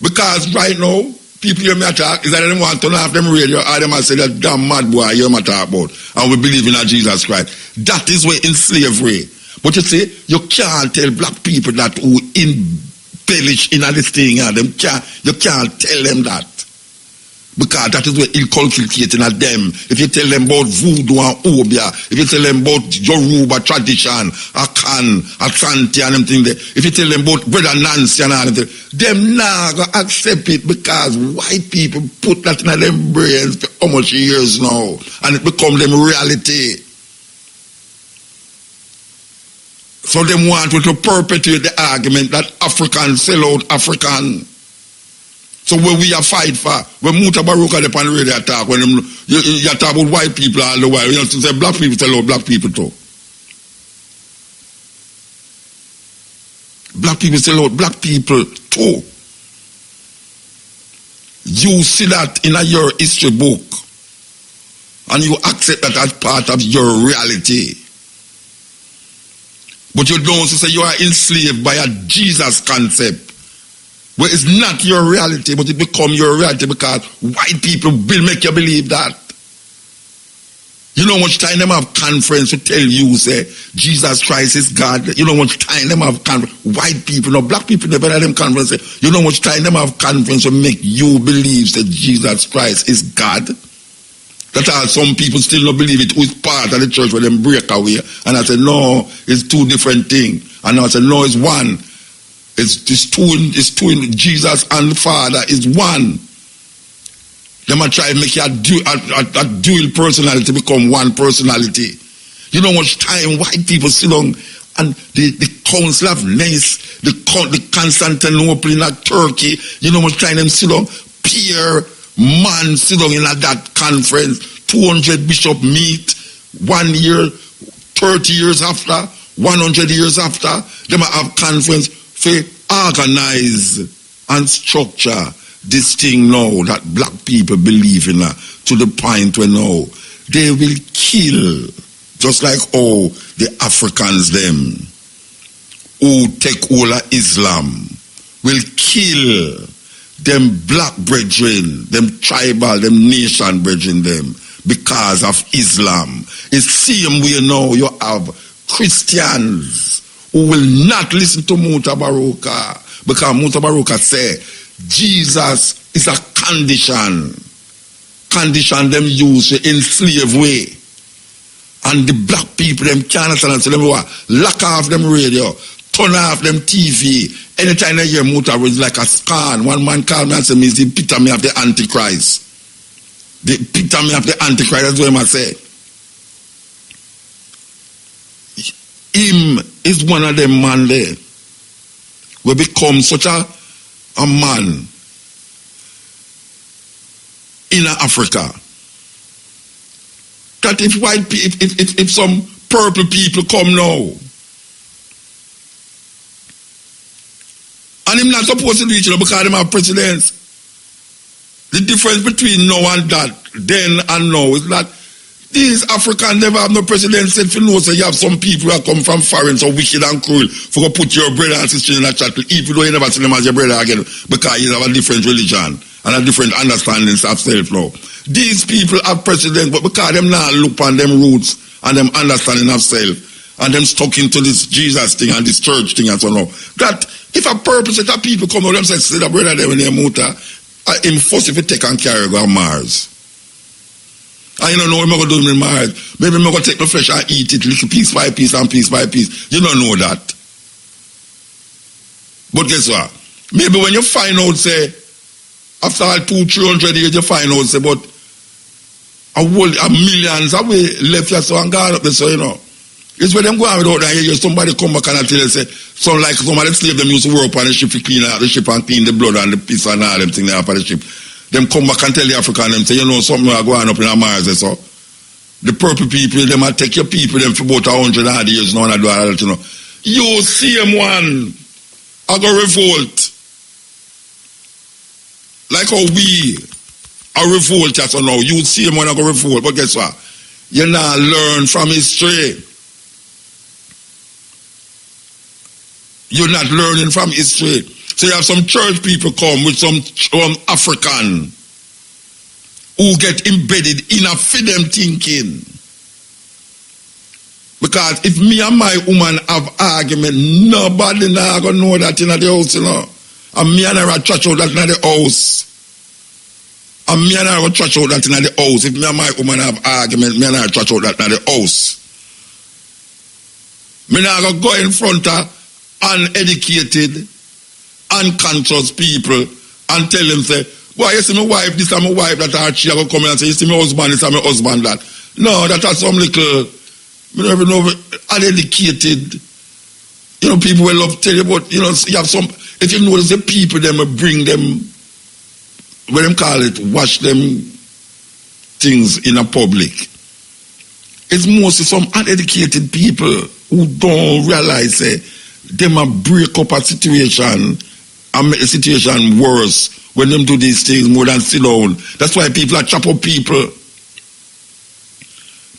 Because right now, people hear me talk, is that they want to turn off them radio or them say that damn mad boy you hear me talk about. And we believe in Jesus Christ. That is where in slavery. But you see, you can't tell black people that who embellish in this thing, you can't tell them that. Because that is where inculcating at them. If you tell them about voodoo and obia, if you tell them about Yoruba tradition, Akan, Asante and them things there, if you tell them about Brother Nancy and all them things, them now go accept it because white people put that in them brains for how much years now, and it become them reality. So them want to perpetuate the argument that Africans sell out African. So when we are fight for, when Mutabaruka the pan radio attack, when you talk about white people all the while, you know, say black people sell out black people too. Black people sell out black people too. You see that in your history book, and you accept that as part of your reality. But you don't say you are enslaved by a Jesus concept. Where it's not your reality, but it become your reality because white people will make you believe that. You know how much time them have conference to tell you, say, Jesus Christ is God. You know how much time them have conference. White people, no, black people, they better them conference. Say, you know how much time them have conference to make you believe that Jesus Christ is God. That are some people still don't believe it, who is part of the church where them break away. And I said, no, it's two different things. And I said, no, it's one. It's two in Jesus and the Father is one. They might try to make a dual personality become one personality. You know how much time white people sit down and the Council of Nice, the Constantinople in Turkey, you know how much time them sit down, Pierre man sit down in that conference, 200 bishop meet, 1 year, 30 years after, 100 years after, they might have conference for organize and structure this thing now that black people believe in to the point where now they will kill, just like all the Africans them who take all of Islam will kill them black brethren, them tribal, them nation brethren them because of Islam. It's same way now you have Christians who will not listen to Mutabaruka because Mutabaruka say Jesus is a condition them use to enslave way. And the black people them can't understand, so them lock off them radio, turn off them TV. Anytime they hear Mutabaruka, it's like a scan. One man called me and said, "It's the epitome of the Antichrist." The epitome of the Antichrist, that's what I say. Him is one of them man there. We become such a man in Africa that if white people, if some purple people come now, and him not supposed to do it, because them have presidents. The difference between now and that, then and now, is that these Africans never have no president. If you know, so you have some people that come from foreign, so wicked and cruel, for to put your brother and sister in a chattel, even though you never see them as your brother again, because you have a different religion and a different understanding of self now. These people have president, but because them now look on them roots and them understanding of self, and them stuck into this Jesus thing and this church thing and so on, that if a purpose that people come out, them say, the brother there when they muta, him first if you take and carry go on Mars. And you don't know what I'm going to do in Mars. Maybe I'm going to take the flesh and eat it little piece by piece and piece by piece. You don't know that. But guess what? Maybe when you find out, say, after 200-300 years, you find out, say, but a millions away left here, so and gone up there, so you know. It's when them go out without that, you somebody come back and tell you, say, so like somebody slave them used to work on the ship to clean out the ship and clean the blood and the piss and all them things off of the ship. Them come back and tell the African, them say, you know, something are going up in a Mars, so. The purple people, them might take your people, them for about 100 years now and do all that, you know. You see them one, I go revolt. Like how we are revolt, so now. You see them when I go revolt, but guess what? You now learn from history. You're not learning from history. So you have some church people come with some African who get embedded in a for them thinking. Because if me and my woman have argument, nobody now gonna know that in the house, you know. And me and her will trash out that in the house. And me and her will trash out that in the house. If me and my woman have argument, me and her trash out that in the house. Me now go in front of uneducated, unconscious people and tell them, say, boy, you see my wife, this is my wife, that she will come in and say, you see my husband, this is my husband, that. No, that are some little, you never know, uneducated, you know, people will love tell you, but, you know, you have some, if you notice the people, them will bring them, what them call it, wash them things in a public. It's mostly some uneducated people who don't realize, them a break up a situation and make the situation worse when them do these things more than sit down. That's why people are chop up people.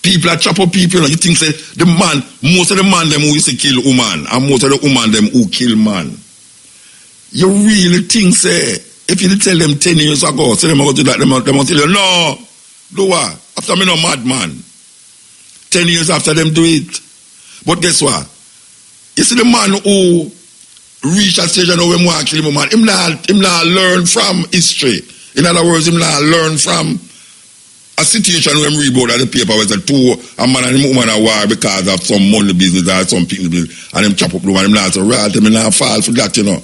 People are chop up people. You think, say, the man, most of the man them who used to kill woman and most of the woman them who kill man. You really think, say, if you tell them 10 years ago, say them going to do that, them going to tell you, no, do what? After me no madman. 10 years after them do it. But guess what? You see the man who reach a stage and now we want to kill him, man. Him not learn from history. In other words, him not learn from a situation where him read about the paper was a man and a woman are war because of some money business or some people business, and him chop up the one. Him not say, right, me not fall for that, you know.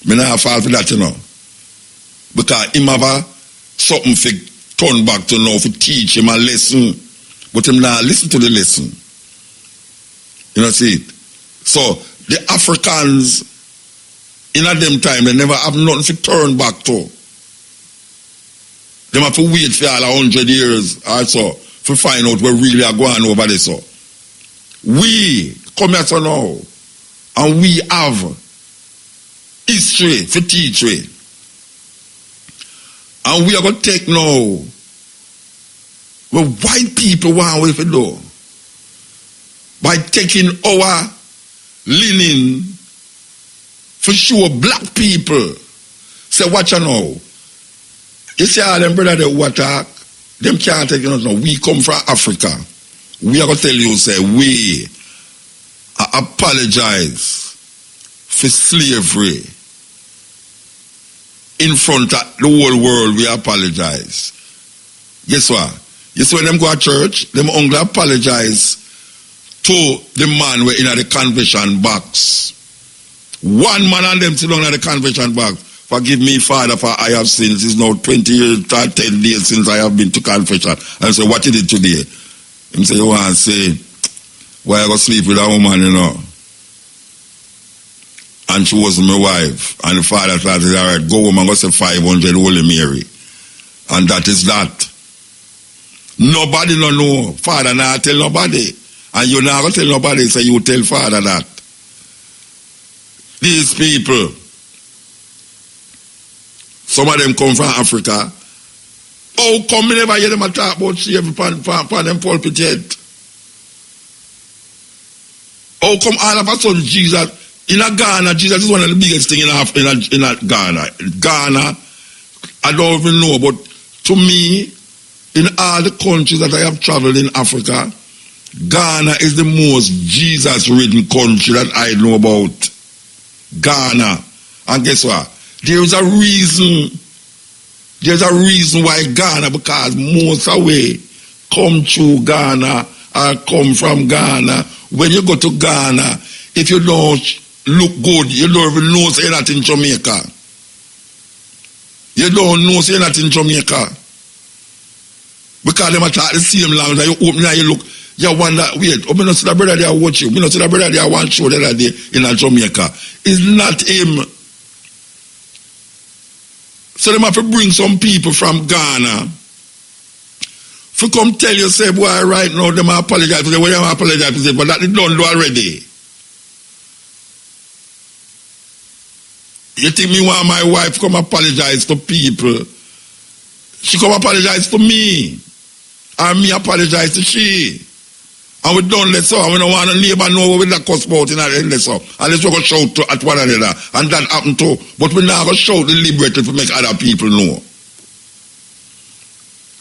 Me not fall for that, you know. Because him have a something for turn back to now for teach him a lesson. But him not listen to the lesson. You know, see it? So, the Africans, in a them time, they never have nothing to turn back to. They have to wait for all 100 years or so to find out where really are going over this. So. We come here so now, and we have history to teach we. And we are going to take now what white people want to do by taking our linen for sure black people. Say, watch you now. You see all them brother they attack, them can't take it now. We come from Africa. We are going to tell you, say, we apologize for slavery. In front of the whole world, we apologize. Guess what? You see when them go to church, them only apologize to the man who in the convention box. One man and them sit down in the convention box. Forgive me, Father, for I have sinned. It's now 20 years, 10 days since I have been to confession. And I say, what you did today? Him say, you want to say, why I go sleep with a woman, you know? And she was my wife. And the father said, all right, go home and go say 500 Holy Mary. And that is that. Nobody no know. Father now tell nobody. And you now go tell nobody, say you tell Father that. These people, some of them come from Africa. How come me never hear them talk about slavery on them pulpit yet? How come all of a sudden Jesus, in Ghana, Jesus is one of the biggest things in Ghana. Ghana, I don't even know, but to me, in all the countries that I have traveled in Africa, Ghana is the most Jesus-ridden country that I know about. Ghana. And guess what? There's a reason. There's a reason why Ghana, because most away come through Ghana or come from Ghana. When you go to Ghana, if you don't look good, you don't even know say that in Jamaica. You don't know say that in Jamaica. Because they talk the same language. You open and you look, you wonder, wait, I don't see the brother there watch you. I don't see the brother there one show the other day in Jamaica. It's not him. So they have to bring some people from Ghana to come tell you, say, boy, right now, they might apologize to say, well, they might apologize to say, but that they don't do already. You think me want my wife come apologize to people? She come apologize to me. And me apologize to she. And we don't let so. And we don't want a neighbor know what we that cuss about in our endless so. Unless we go shout at one another. And that happen too. But we now go shout deliberately to make other people know.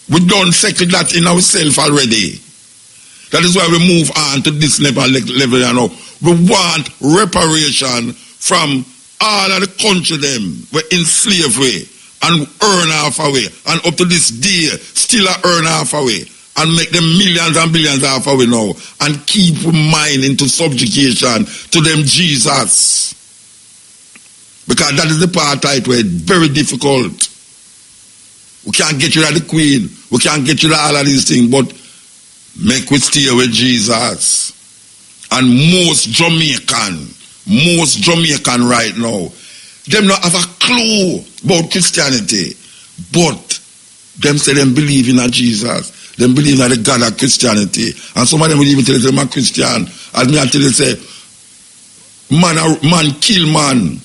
We don't settle that in ourselves already. That is why we move on to this level now. We want reparation from all of the country them were in slavery and earn half away. And up to this day, still earn half away. And make them millions and billions half away now. And keep mind into subjugation to them Jesus. Because that is the part where it's very difficult. We can't get rid of the queen. We can't get rid of all of these things. But make we stay with Jesus. And most Jamaican right now, them not have a clue about Christianity. But them say them believe in a Jesus. Them believe in the God of Christianity. And some of them will even tell you I'm a Christian. And me until they say, man kill man,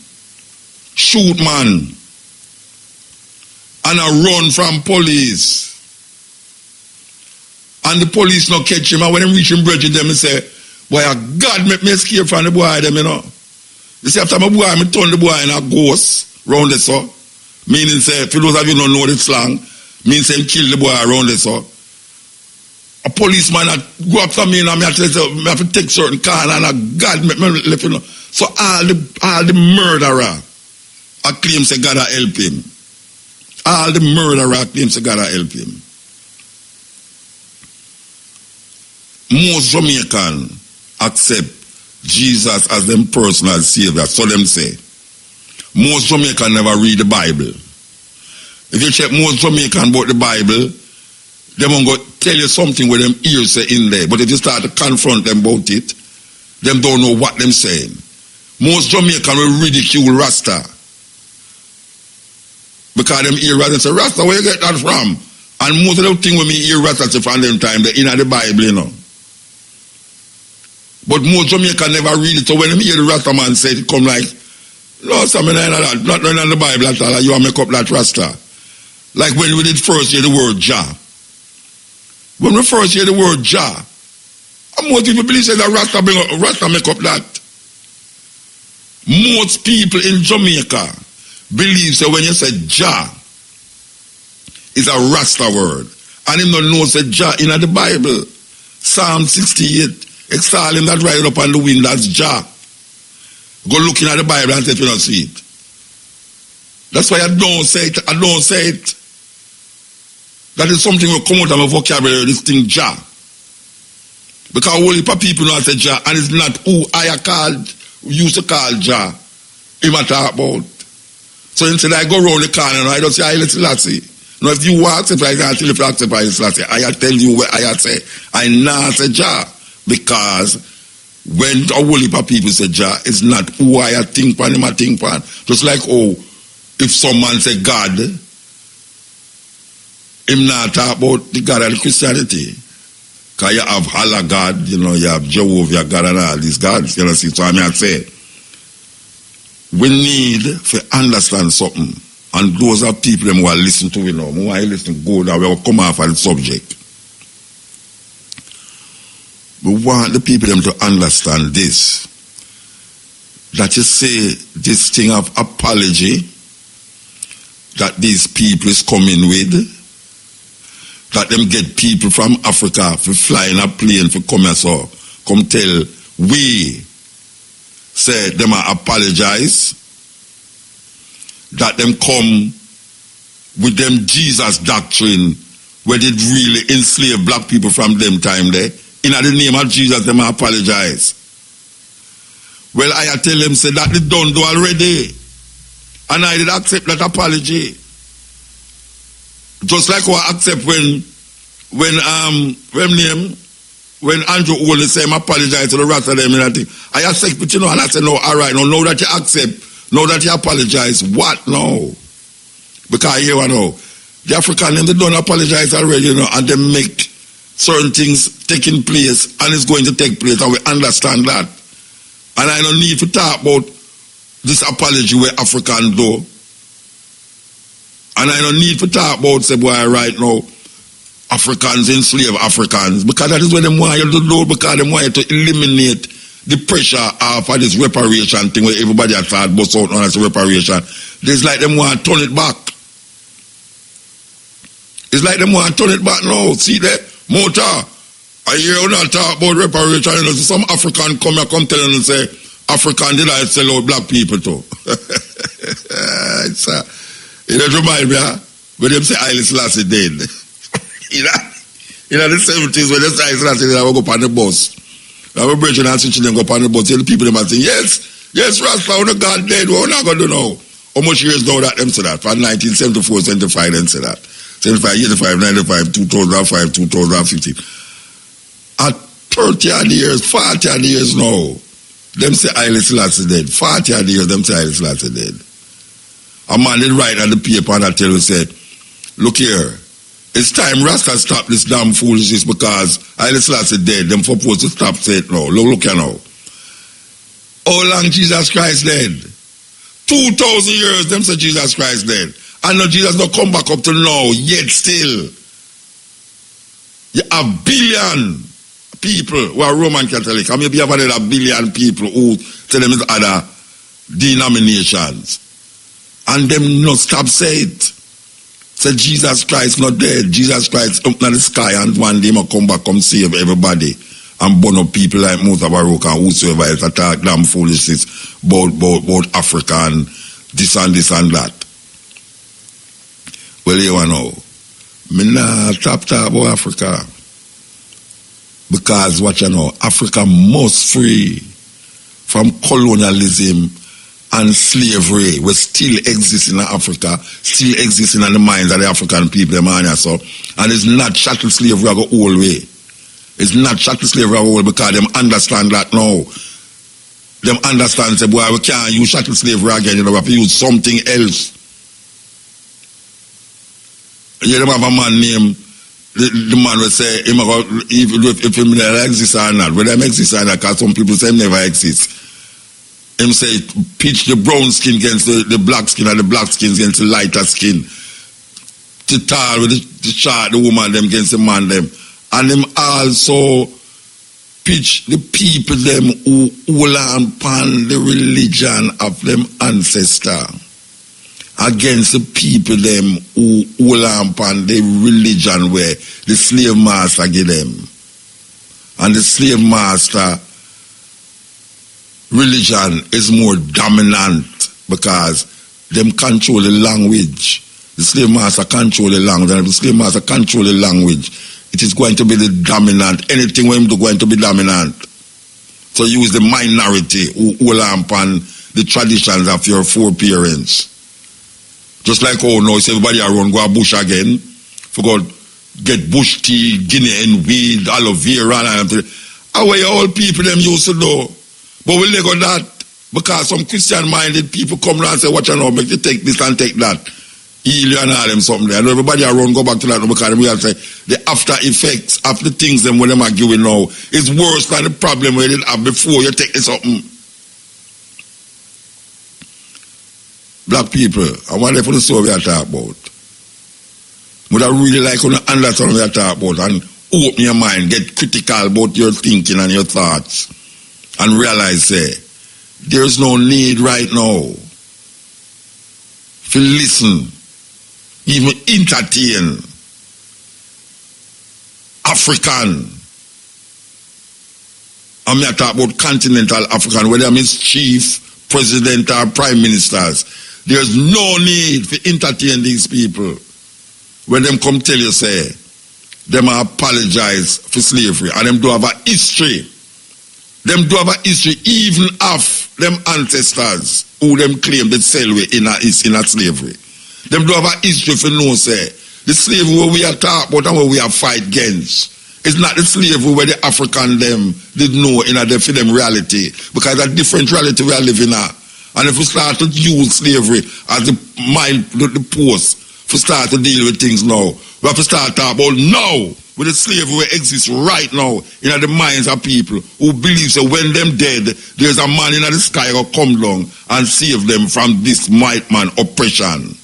shoot man, and I run from police. And the police not catch him. And when they reach him, bridge them, they say, boy, God make me escape from the boy, them, you know. You see, after my boy, I turn the boy in a ghost round the so. Meaning, say, for those of you who don't know the slang, means say kill the boy around the so. a policeman that go after me and I have to take certain car and God make me left, you know. So all the murderer I claim say God help him. All the murderer claim say God help him. Most Jamaican accept Jesus as them personal savior, so them say. Most Jamaican never read the Bible. If you check most Jamaican about the Bible, they won't go tell you something where them ears say in there. But if you start to confront them about it, them don't know what them saying. Most Jamaican will ridicule Rasta. Because them hear Rasta and say, Rasta, where you get that from? And most of the thing when me hear Rasta say from them time, they're in the Bible, you know. But most Jamaican never read it. So when them hear the Rasta man say it, come like, no, something like that, not in the Bible at all, you want to make up that Rasta. Like when we did first hear the word Jah. When we first hear the word Jah, most people believe that Rasta make up that. Most people in Jamaica believe that when you say Jah, it's a Rasta word. And him don't know say Jah in the Bible. Psalm 68, extol him that ride up on the wind, that's Jah. Go looking at the Bible and say you don't see it. That's why I don't say it. I don't say it. That is something will come out of my vocabulary, this thing Jah. Because a whole heap of people know I say Jah, and it's not who I used to call Jah, him I talk about. So instead I go around the corner and I don't say Haile Selassie. Now if you want to accept, I can't tell if you accept Haile Selassie. I tell you what I say. I not say Jah. Because when a whole heap of people say Jah, it's not who I think pan, him I think pan. Just like if some man say God, him not talk about the God of the Christianity. Because you have Allah God, you know, you have Jehovah God and all these gods, you know, see. So I mean I say, we need to understand something. And those are people who are listening to, you know, who are listening go now, we will come off on the subject. We want the people them to understand this. That you say this thing of apology that these people is coming with, that them get people from Africa for flying a plane for come here, so come tell we say them are apologize, that them come with them Jesus doctrine where they really enslave black people from them time there. In the name of Jesus, them apologize. Well, I tell them say that they don't do already. And I did accept that apology. Just like I accept when Andrew Oley say I apologize to the rest of them and I think I accept it, you know, and I say no, alright, now that you accept, now that you apologize, what now? Because here I know the African them they don't apologize already, you know, and they make certain things taking place and it's going to take place and we understand that. And I don't need to talk about this apology where African do. And I don't need to talk about say boy right now Africans enslave Africans, because that is what they want you to do, because they want you to eliminate the pressure of this reparation thing where everybody has thought bust out on as reparation. It's like them want to turn it back. It's like them want to turn it back now. See that? Muta, I hear you not talk about reparation. You know, some African come tell you and say, African did I sell out black people too. It don't remind me, when them say Haile Selassie dead. In the 70s, when they say Haile Selassie dead, I will go on the bus. I will bring and switch them go on the bus. Tell the people them and say, yes, Rasta, when the God dead, what are we not going to do now? How much years now that them say that? From 1974, 75, them say that. 75, 85, 95, 2005, 2015. At 30 odd years, 40 odd years now, them say Haile Selassie dead. 40 odd years, them say Haile Selassie dead. A man did write on the paper and I tell you, said, look here, it's time Rasta stop this damn foolishness because Haile Selassie dead. Them supposed to stop saying it now. Look here now. How long Jesus Christ dead? 2,000 years, them say Jesus Christ dead. And now Jesus don't come back up to now, yet still. You have billion people who are Roman Catholic. And maybe you have another billion people who tell them it's other denominations. And them not stop say it. Say Jesus Christ not dead. Jesus Christ up in the sky and one day come back, come save everybody and burn up people like Mutabaruka and whosoever else attack damn foolishness about Africa and this and that. Well, you know, me nah talk about Africa. Because what you know, Africa must free from colonialism and slavery, which still exists in Africa, still exists in the minds of the African people, so. And it's not chattel slavery go all way. It's not chattel slavery all because them understand that now. Them understand say, boy, we can't use chattel slavery again, you know, we have to use something else. You don't have a man named the man will say, if him never exists or not, whether him exists or not, because some people say him never exists. Him say, pitch the brown skin against the black skin and the black skin against the lighter skin. To tall with the child, the woman them against the man them. And him also pitch the people them who hold on upon the religion of them ancestor against the people them who hold on upon the religion where the slave master give them. And the slave master religion is more dominant because them control the language. The slave master control the language. And if the slave master control the language, it is going to be the dominant. Anything when do going to be dominant. So use the minority who hold on upon the traditions of your foreparents. Just like now, it's everybody around go a bush again. Forgot get bush tea, Guinean weed, aloe vera, and how all people them used to do. But we let go that because some Christian-minded people come around and say, watch out now, make you take this and take that. Heal you and all them something there. And everybody around go back to that because we have to say the after effects of the things them when them are giving now is worse than the problem we did have before you take this something. Black people, I wonder for the story we are talking about. Would I really like to understand what we are talking about and open your mind, get critical about your thinking and your thoughts. And realize there's no need right now to listen, even entertain African. I'm not talking about continental African, whether I'm his chief, president or prime ministers. There's no need to entertain these people. When them come tell you, say, them apologize for slavery and them do have a history. Them do have a history even of them ancestors who them claim that sell way in a slavery. Them do have a history for no say. The slavery where we are talking about and where we are fight against. It's not the slavery where the African them did know in a for them reality. Because a different reality we are living at. And if we start to use slavery as the post, if we start to deal with things now, we have to start talking about now. With the slavery that exists right now in the minds of people who believe that when them dead, there's a man in the sky who come down and save them from this white man oppression.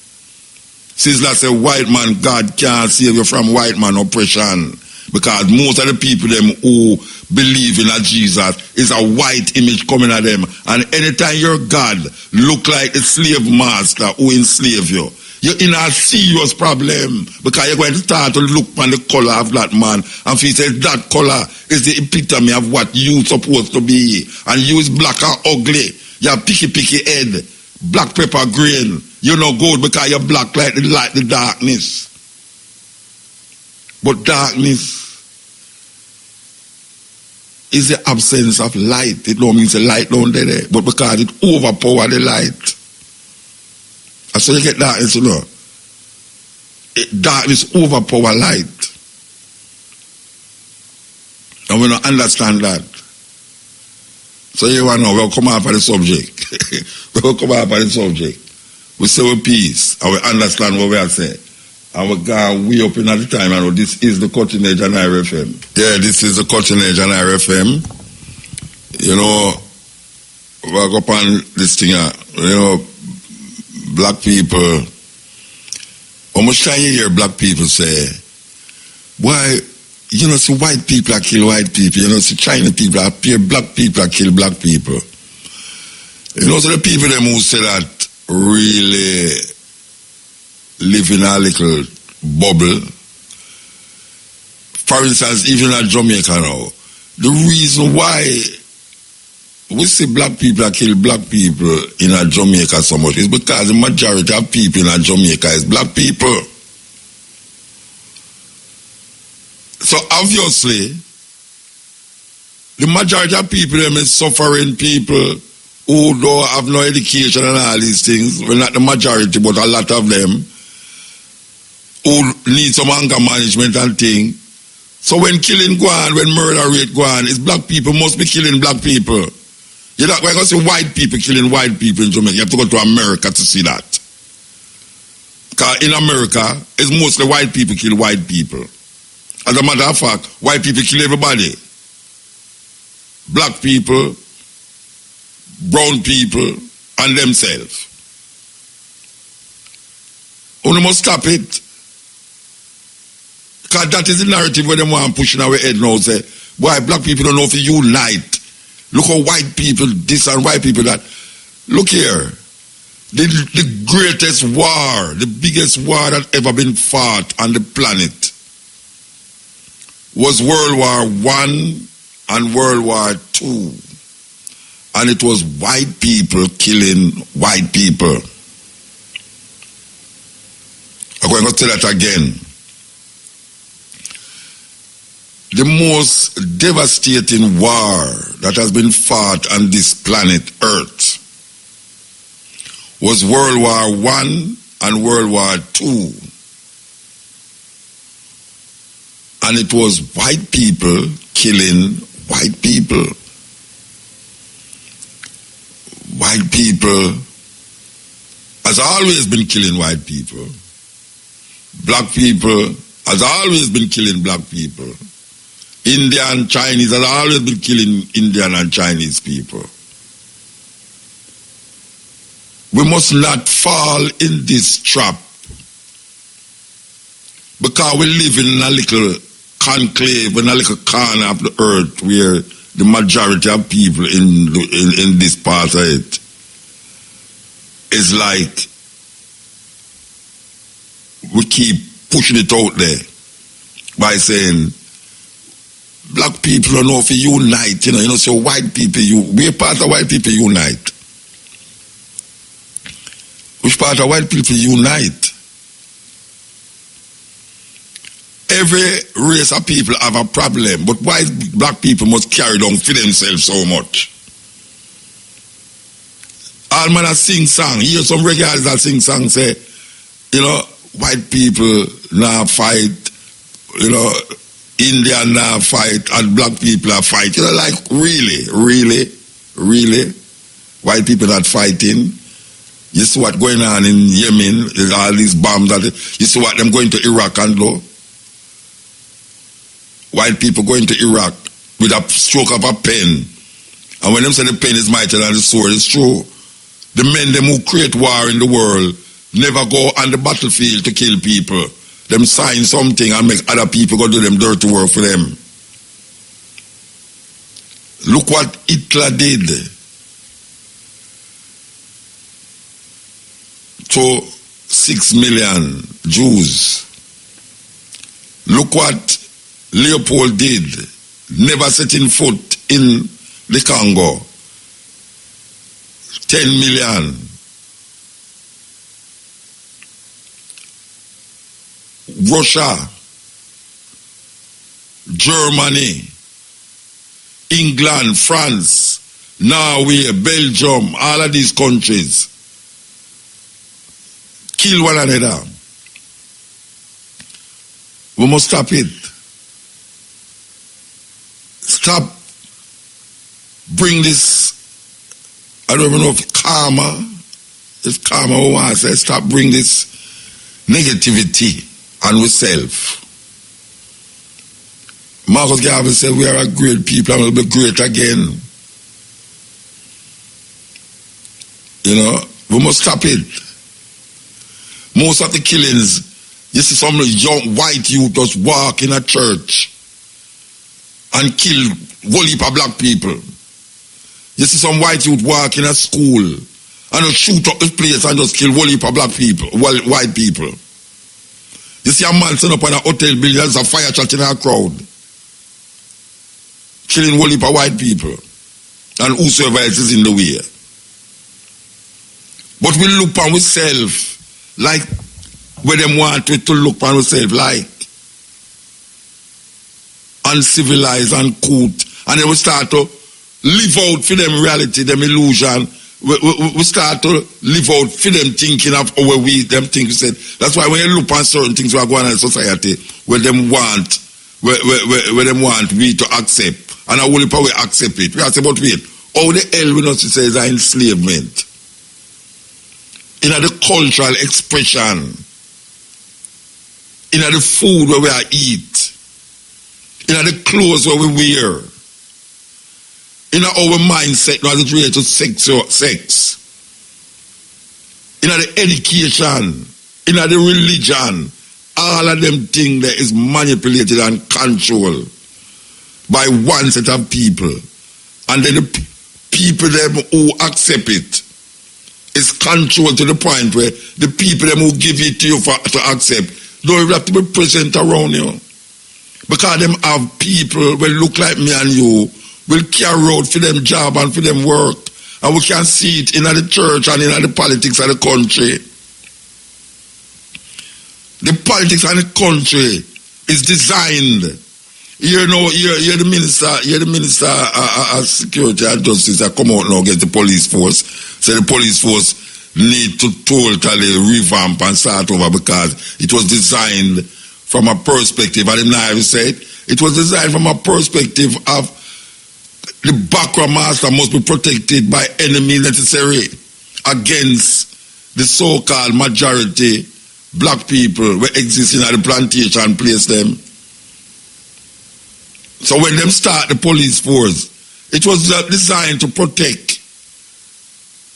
Sizzler say white man, God can't save you from white man oppression. Because most of the people them who believe in a Jesus is a white image coming at them. And anytime your God look like a slave master who enslave you, you're in a serious problem because you're going to start to look on the color of that man and feel that that color is the epitome of what you're supposed to be. And you is black and ugly. You're picky head, black pepper green. You're not good because you're black like the darkness. But darkness is the absence of light. It don't mean the light down there, but because it overpower the light. And so you get darkness, you know. Darkness overpower light. And we don't understand that. So you know, we'll come up with the subject. We'll come up with the subject. We say with peace, and we understand what we are saying. And we go way up in at the time, and this is the Cutting Edge and RFM. Yeah, this is the Cutting Edge and RFM. You know, we go up on this thing, you know, black people, how much time you hear black people say, why, you know, see white people are kill white people, you know, see China people are appear black people are kill black people. You know, so the people them who say that really live in a little bubble. For instance, even in Jamaica now, the reason why we see black people kill black people in Jamaica so much is because the majority of people in Jamaica is black people. So obviously, the majority of people them is suffering people who don't have no education and all these things. Well, not the majority, but a lot of them who need some anger management and thing. So when killing go on, when murder rate go on, it's black people must be killing black people. You're not going to see white people killing white people in Jamaica. You have to go to America to see that. Because in America, it's mostly white people kill white people. As a matter of fact, white people kill everybody. Black people, brown people, and themselves. We must stop it. Because that is the narrative where they want pushing our head now. Say, why black people don't know if you unite. Look how white people this and white people that. Look here. The greatest war, the biggest war that ever been fought on the planet was World War I and World War II. And it was white people killing white people. I'm going to say that again. The most devastating war that has been fought on this planet Earth was World War I and World War II. And it was white people killing white people. White people has always been killing white people. Black people has always been killing black people. Indian and Chinese has always been killing Indian and Chinese people. We must not fall in this trap because we live in a little conclave, in a little corner of the earth where the majority of people in this part of it is like we keep pushing it out there by saying black people don't know if you unite, so white people, we're part of white people unite. Which part of white people unite? Every race of people have a problem, but why black people must carry down for themselves so much? All man sing song. Hear some reggae that sing song say, white people now fight, Indian now fight, and black people are fight. Like really, white people not fighting. You see what going on in Yemen, there's all these bombs that you see what them going to Iraq and do. White people going to Iraq with a stroke of a pen. And when them say the pen is mightier than the sword, it's true. The men them who create war in the world never go on the battlefield to kill people. Them sign something and make other people go do them dirty work for them. Look what Hitler did to 6 million Jews. Look what Leopold did, never setting foot in the Congo. 10 million. Russia, Germany, England, France, Norway, Belgium, all of these countries kill one another. We must stop it. Stop. Bring this, I don't even know if karma, who wants to say, stop bring this negativity on ourselves. Marcus Garvey said we are a great people and we'll be great again. We must stop it. Most of the killings, you see some young white youth just walk in a church and kill whole heap of black people. You see some white youth walk in a school and just shoot up the place and just kill whole heap of black people, white people. You see a man sitting up on a hotel building, there's a fire shot in a crowd. Killing whole heap of white people. And whosoever else is in the way. But we look on ourselves like where them want to look on ourselves like. Uncivilized and coot. And then we start to live out for them reality, them illusion. We start to live out for them thinking of how we them think. Said that's why when you look on certain things we are going on in society where them want where them want we to accept and I will probably accept it. We have to say, but wait, how the hell we not to say is enslavement? In the cultural expression, in the food where we are eat, in the clothes where we wear. In our mindset, as it relates to sex. In the education, in the religion, all of them things that is manipulated and controlled by one set of people. And then the people them who accept it is controlled to the point where the people them who give it to you to accept don't even have to be present around you. Because them have people will look like me and you will carry out for them job and for them work. And we can see it in the church and in the politics of the country. The politics of the country is designed. You know, you're the minister of security and justice that come out now against the police force. So the police force need to totally revamp and start over because it was designed from a perspective, and I have said, it was designed from a perspective of the background master must be protected by any means necessary against the so-called majority black people who exist in the plantation place them. So when them start the police force, it was designed to protect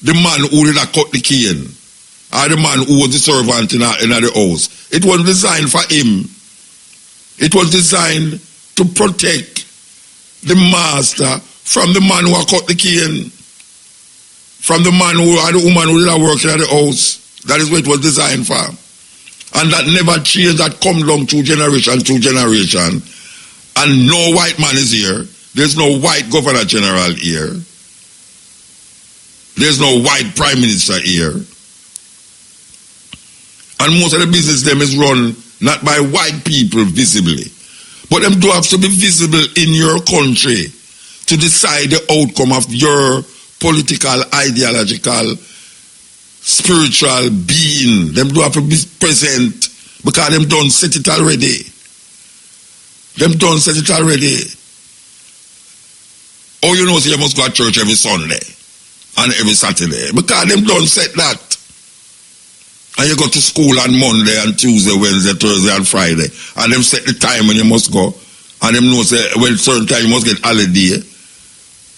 the man who did not cut the cane or the man who was the servant in the house. It was designed for him. It was designed to protect the master from the man who had cut the cane, from the man who or the woman who did not work in the house. That is what it was designed for. And that never changed, that come down through generation to generation. And no white man is here. There's no white governor general here. There's no white prime minister here. And most of the business them is run not by white people visibly, but them do have to be visible in your country to decide the outcome of your political, ideological, spiritual being. Them do have to be present because them done set it already. Them done set it already. Oh, you know, so you must go to church every Sunday and every Saturday because them done set that. And you go to school on Monday and Tuesday, Wednesday, Thursday and Friday. And them set the time when you must go. And them know say when certain time you must get holiday.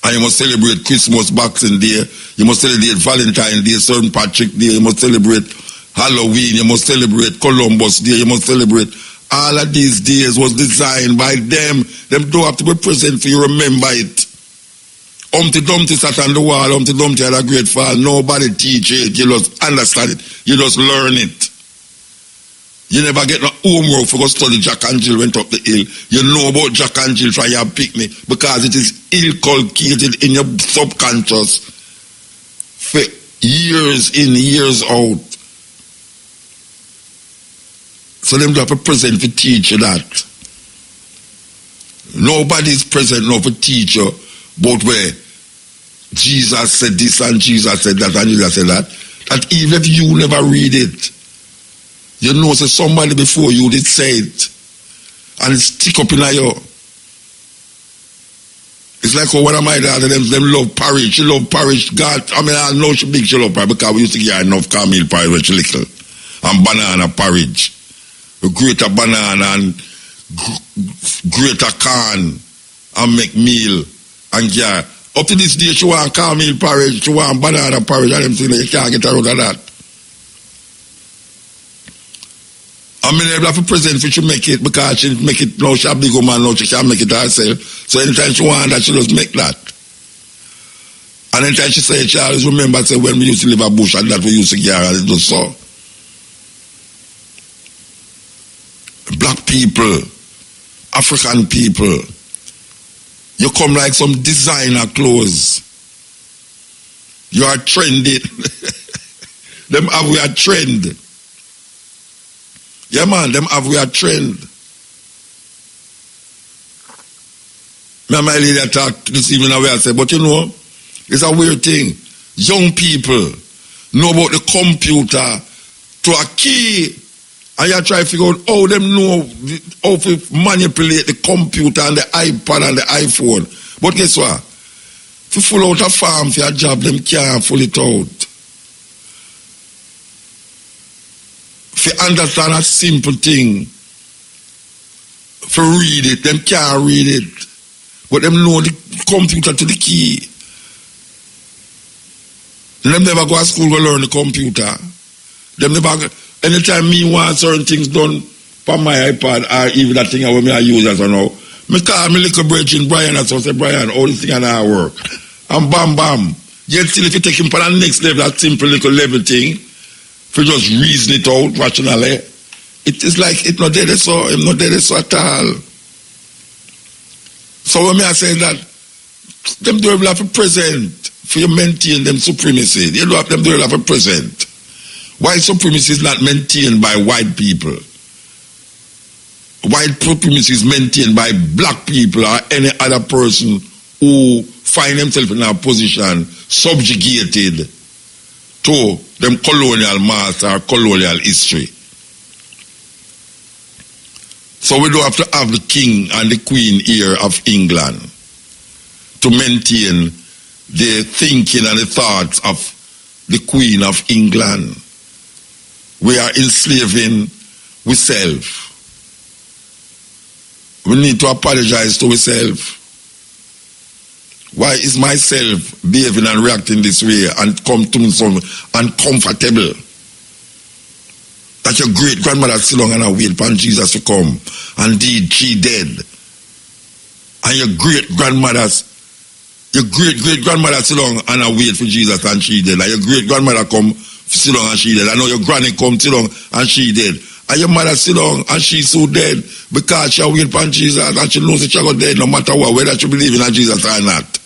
And you must celebrate Christmas, Boxing Day. You must celebrate Valentine's Day, St. Patrick's Day. You must celebrate Halloween. You must celebrate Columbus Day. You must celebrate. All of these days was designed by them. Them don't have to be present for you remember it. Humpty Dumpty sat on the wall, Humpty Dumpty had a great fall. Nobody teach it. You just understand it. You just learn it. You never get no homework for go study Jack and Jill went up the hill. You know about Jack and Jill from your picnic because it is inculcated in your subconscious for years in, years out. So them have to present to teach you that. Nobody's present now for teach you about where Jesus said this and Jesus said that and Jesus said that. That even if you never read it, you know say somebody before you did say it. And it stick up in you. It's like one of my daughter, them love porridge. She love porridge. God, I mean, I know she big, she love porridge because we used to get enough cornmeal porridge when she little. And banana porridge. We grate a banana and grate a corn and make meal. And yeah, up to this day she want cornmeal porridge, she want banana porridge, and them saying you can't get her out of that. I mean, they have to present for she make it because she make it now, she a big woman now, she can't make it herself. So anytime she want that, she just make that. And anytime she say it, she always remember say when we used to live a bush and that we used to get her and it was so. black people, African people, you come like some designer clothes. You are trendy. Them have we a trend. Yeah, man, them have we a trend. My lady talked this evening away, I said, but you know, it's a weird thing. Young people know about the computer to a key, and you try to figure out how them know how to manipulate the computer and the iPad and the iPhone. But guess what? If you full out a farm for your job, them can't full it out. If you understand a simple thing, if you read it, them can't read it. But them know the computer to the key. Them never go to school to learn the computer. Them never, anytime me want certain things done for my iPad or even that thing I want me to use as I know, me call me little brethren Brian and so say, Brian, all this thing and I work. And bam bam. Yet still if you take him for the next level, that simple little level thing, if you just reason it out rationally, it is like it's not there so, it's not there so at all. So when I say that, them do have a present for you maintain them supremacy. You don't have them do have a present. Why supremacy is not maintained by white people? White supremacy is maintained by black people or any other person who find themselves in a position subjugated to them colonial master or colonial history. So we don't have to have the king and the queen here of England to maintain the thinking and the thoughts of the Queen of England. We are enslaving ourselves. We need to apologize to ourselves. Why is myself behaving and reacting this way and come to me so uncomfortable? That your great grandmother still long and wait for Jesus to come. And indeed, she dead. And your great grandmother still long and wait for Jesus and she dead. And your great grandmother come still long and she dead. I know your granny come still long and she dead. And your mother still long and she so dead because she wait for Jesus and she knows that she got dead no matter what, whether she believe in Jesus or not.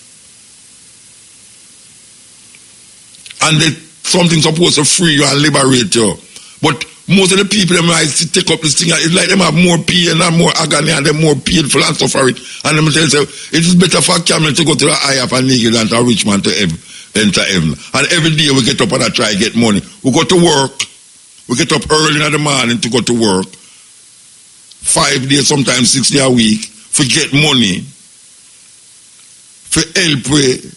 And something supposed to free you and liberate you. But most of the people them might take up this thing, it's like them have more pain and more agony and them more painful and suffering. And them tell you, it is better for a camel to go to the eye of a nigger than to a rich man to enter heaven. And every day we get up and I try to get money. We go to work. We get up early in the morning to go to work. 5 days, sometimes 6 days a week. For get money. For help with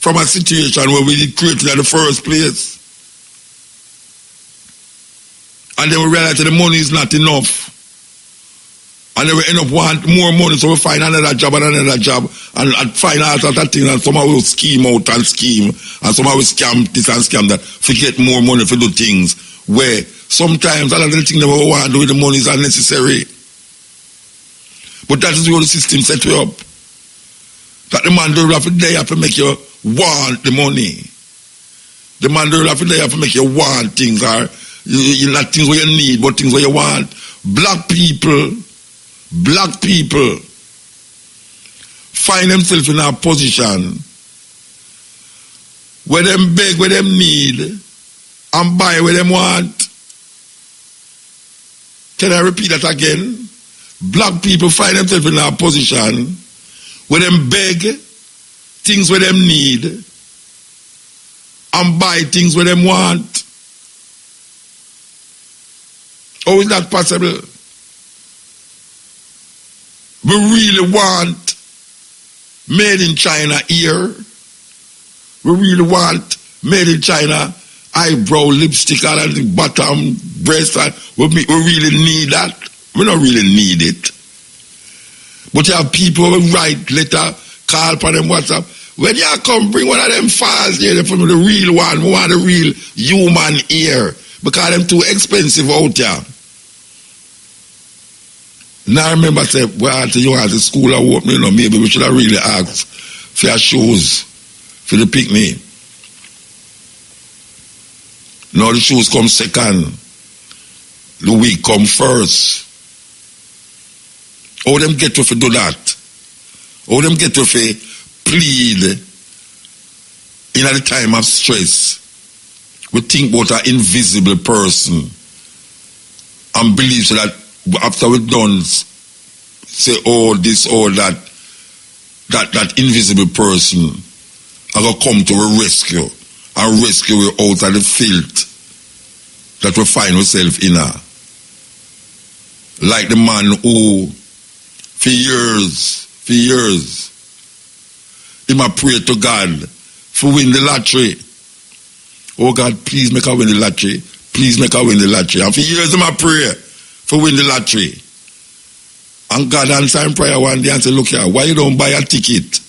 from a situation where we did create in the first place. And then we realize that the money is not enough. And then we end up want more money, so we find another job and find out that thing, and somehow we'll scheme out and scheme, and somehow we scam this and scam that, to get more money for do things, where sometimes a lot of the things that we want to do with the money is unnecessary. But that is where the system set you up. That the man don't have to day have to make you want the money. The man don't have to day have to make you want things, or you not things where you need, but things where you want. Black people find themselves in a position where them beg where them need and buy where them want. Can I repeat that again? Black people find themselves in a position where them beg things where them need and buy things where them want. How is that possible? We really want made in China here. We really want made in China eyebrow, lipstick, all the bottom, breast. We really need that. We don't really need it. But you have people who write letter, call for them WhatsApp. When you come bring one of them files here, for me the real one. We want the real human here. Because them too expensive out there. Now I remember I said, well, you at the school are opening, maybe we should have really asked for your shoes for the picnic. Now the shoes come second. the weak come first. How them get to do that? How them get to plead in the time of stress? We think about an invisible person and believe so that after we're done, say, oh, this or that invisible person are going to come to a rescue and rescue you out of the filth that we find ourselves in. Like the man who, for years, he might pray to God for win the lottery. Oh God, please make I win the lottery. Please make I win the lottery. And for years he might pray for win the lottery. And God answered in prayer one day and said, look here, why you don't buy a ticket?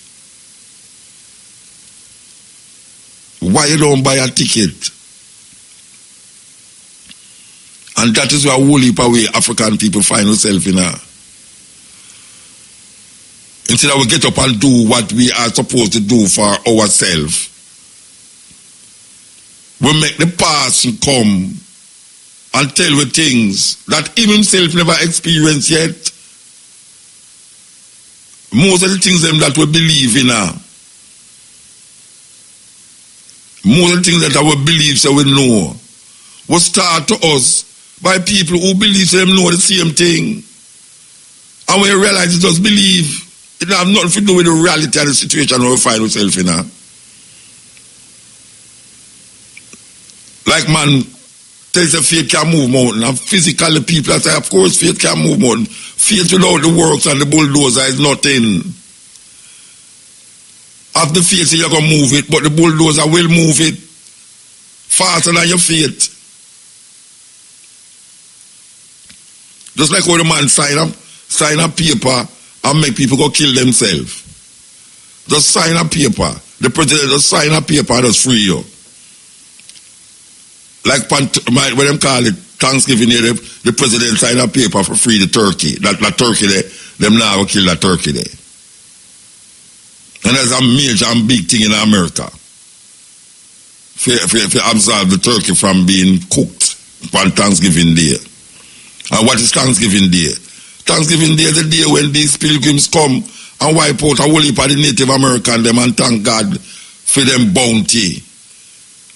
Why you don't buy a ticket? And that is where a whole heap of way African people find themselves in. Instead of we get up and do what we are supposed to do for ourselves, we make the person come and tell you things that he himself never experienced yet. Most of the things that we believe in most of the things that we believe so we know was taught to us by people who believe them know the same thing. And when you realize you just believe, it have nothing to do with the reality of the situation we find ourselves in. Like man tells you faith can move mountain, and physically people say, of course faith can move mountain. Faith without the works and the bulldozer is nothing. After faith you're going to move it, but the bulldozer will move it faster than your faith. Just like how the man sign a paper and make people go kill themselves. Just sign a paper. The president just sign a paper and just free you. Like when them call it Thanksgiving Day, the president sign a paper for free the turkey. That turkey there, them now will kill that turkey there. And that's a major and big thing in America. If you observe the turkey from being cooked on Thanksgiving Day. And what is Thanksgiving Day? Thanksgiving Day is the day when these pilgrims come and wipe out a whole heap of the Native American them and thank God for them bounty.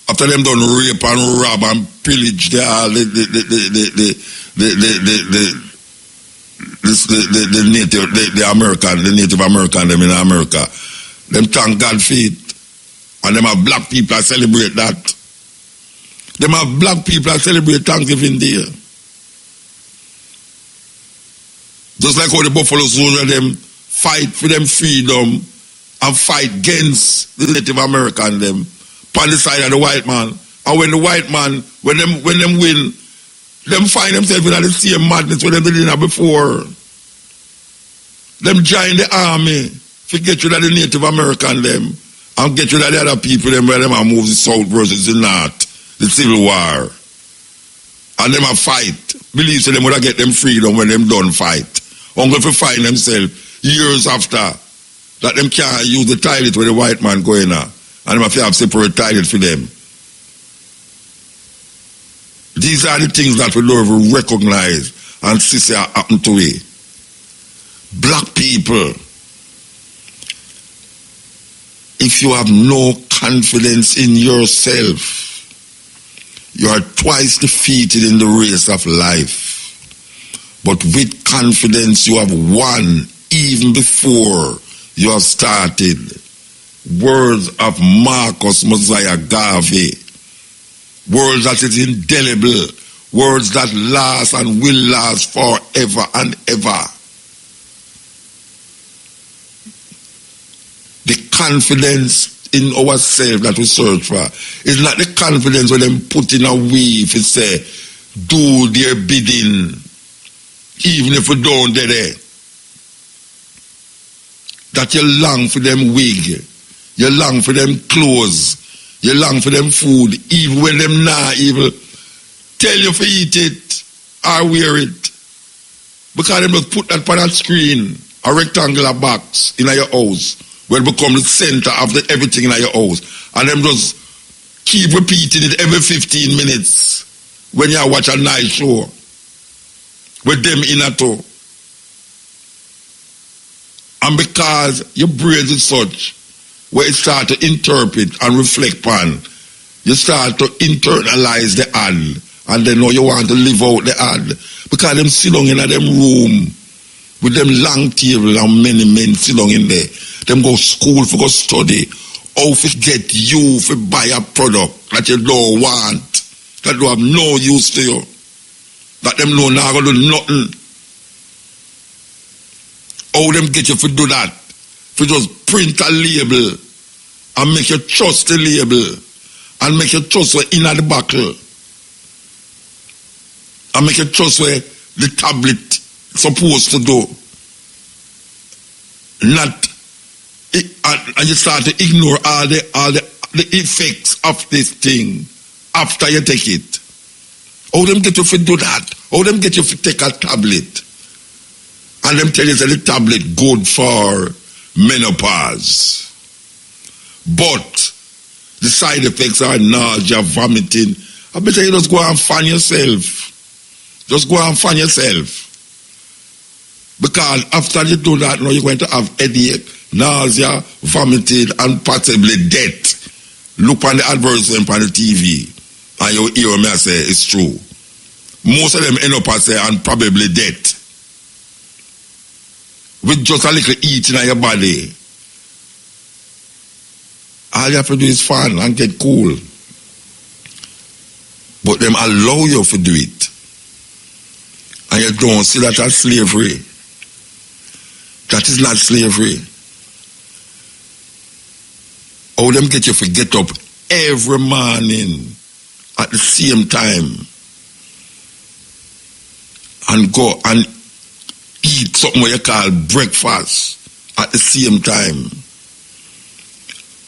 After them done rape and rob and pillage the Native American them in America. Them thank God for it. And them have black people that celebrate that. Them have black people that celebrate Thanksgiving Day. Just like how the Buffalo Soldiers them fight for them freedom and fight against the Native American them on the side of the white man. And when the white man, when them win, them find themselves in the same madness when them did it before. Them join the army to get rid of the Native American them and get rid of the other people them where them are move the south versus the north, the Civil War. And them a fight. Believe so them would have get them freedom when them done fight. Only if they find themselves years after that them can't use the toilet where the white man going on. And them have to have separate toilet for them. These are the things that we don't recognize and see happen to we. Black people, if you have no confidence in yourself, you are twice defeated in the race of life. But with confidence you have won even before you have started. Words of Marcus Mosiah Garvey. Words that is indelible. Words that last and will last forever and ever. The confidence in ourselves that we search for is not the confidence when them put in a way if it say, do their bidding, even if we don't do it. That you long for them wig, you long for them clothes, you long for them food, even when them not even tell you to eat it or wear it. Because them just put that on a screen, a rectangular box in your house, where it become the center of everything in your house. And them just keep repeating it every 15 minutes when you watch a nice show. with them in a too. And because your brain is such, where it start to interpret and reflect on, you start to internalize the ad, and then now you want to live out the ad. Because them sit down in them room, with them long table and many men sit down in there. Them go school for go study, how to get you to buy a product that you don't want, that don't have no use to you, that them know not going to do nothing. How them get you to do that? To just print a label and make you trust the label and make you trust where in the buckle and make you trust where the tablet supposed to do. Not and you start to ignore all the effects of this thing after you take it. How them get you to do that? How them get you to take a tablet? And them tell you that the tablet good for menopause. But the side effects are nausea, vomiting. I bet you just go and find yourself. Just go and find yourself. Because after you do that, now you're going to have headache, nausea, vomiting, and possibly death. Look on the advertisement on the TV, and you hear me say it's true. Most of them end up as say, and probably death. With just a little eating in your body. All you have to do is fun and get cool. But them allow you to do it. And you don't see that as slavery. That is not slavery. How them get you to get up every morning at the same time and go and eat something what you call breakfast at the same time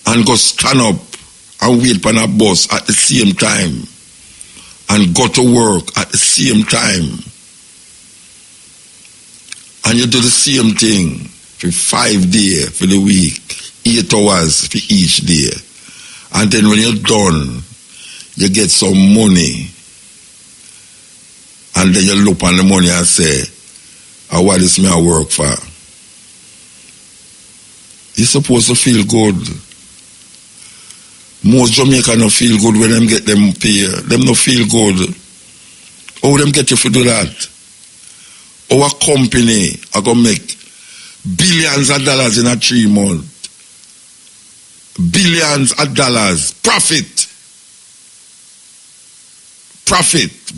and go stand up and wait for a bus at the same time and go to work at the same time and you do the same thing for 5 days for the week, 8 hours for each day, and then when you're done you get some money and then you look on the money and say, what is me I work for? You're supposed to feel good. Most Jamaicans don't feel good when them get them pay. Them don't feel good. How them get you to do that? Our company are going to make billions of dollars in a 3 months. Billions of dollars. Profit.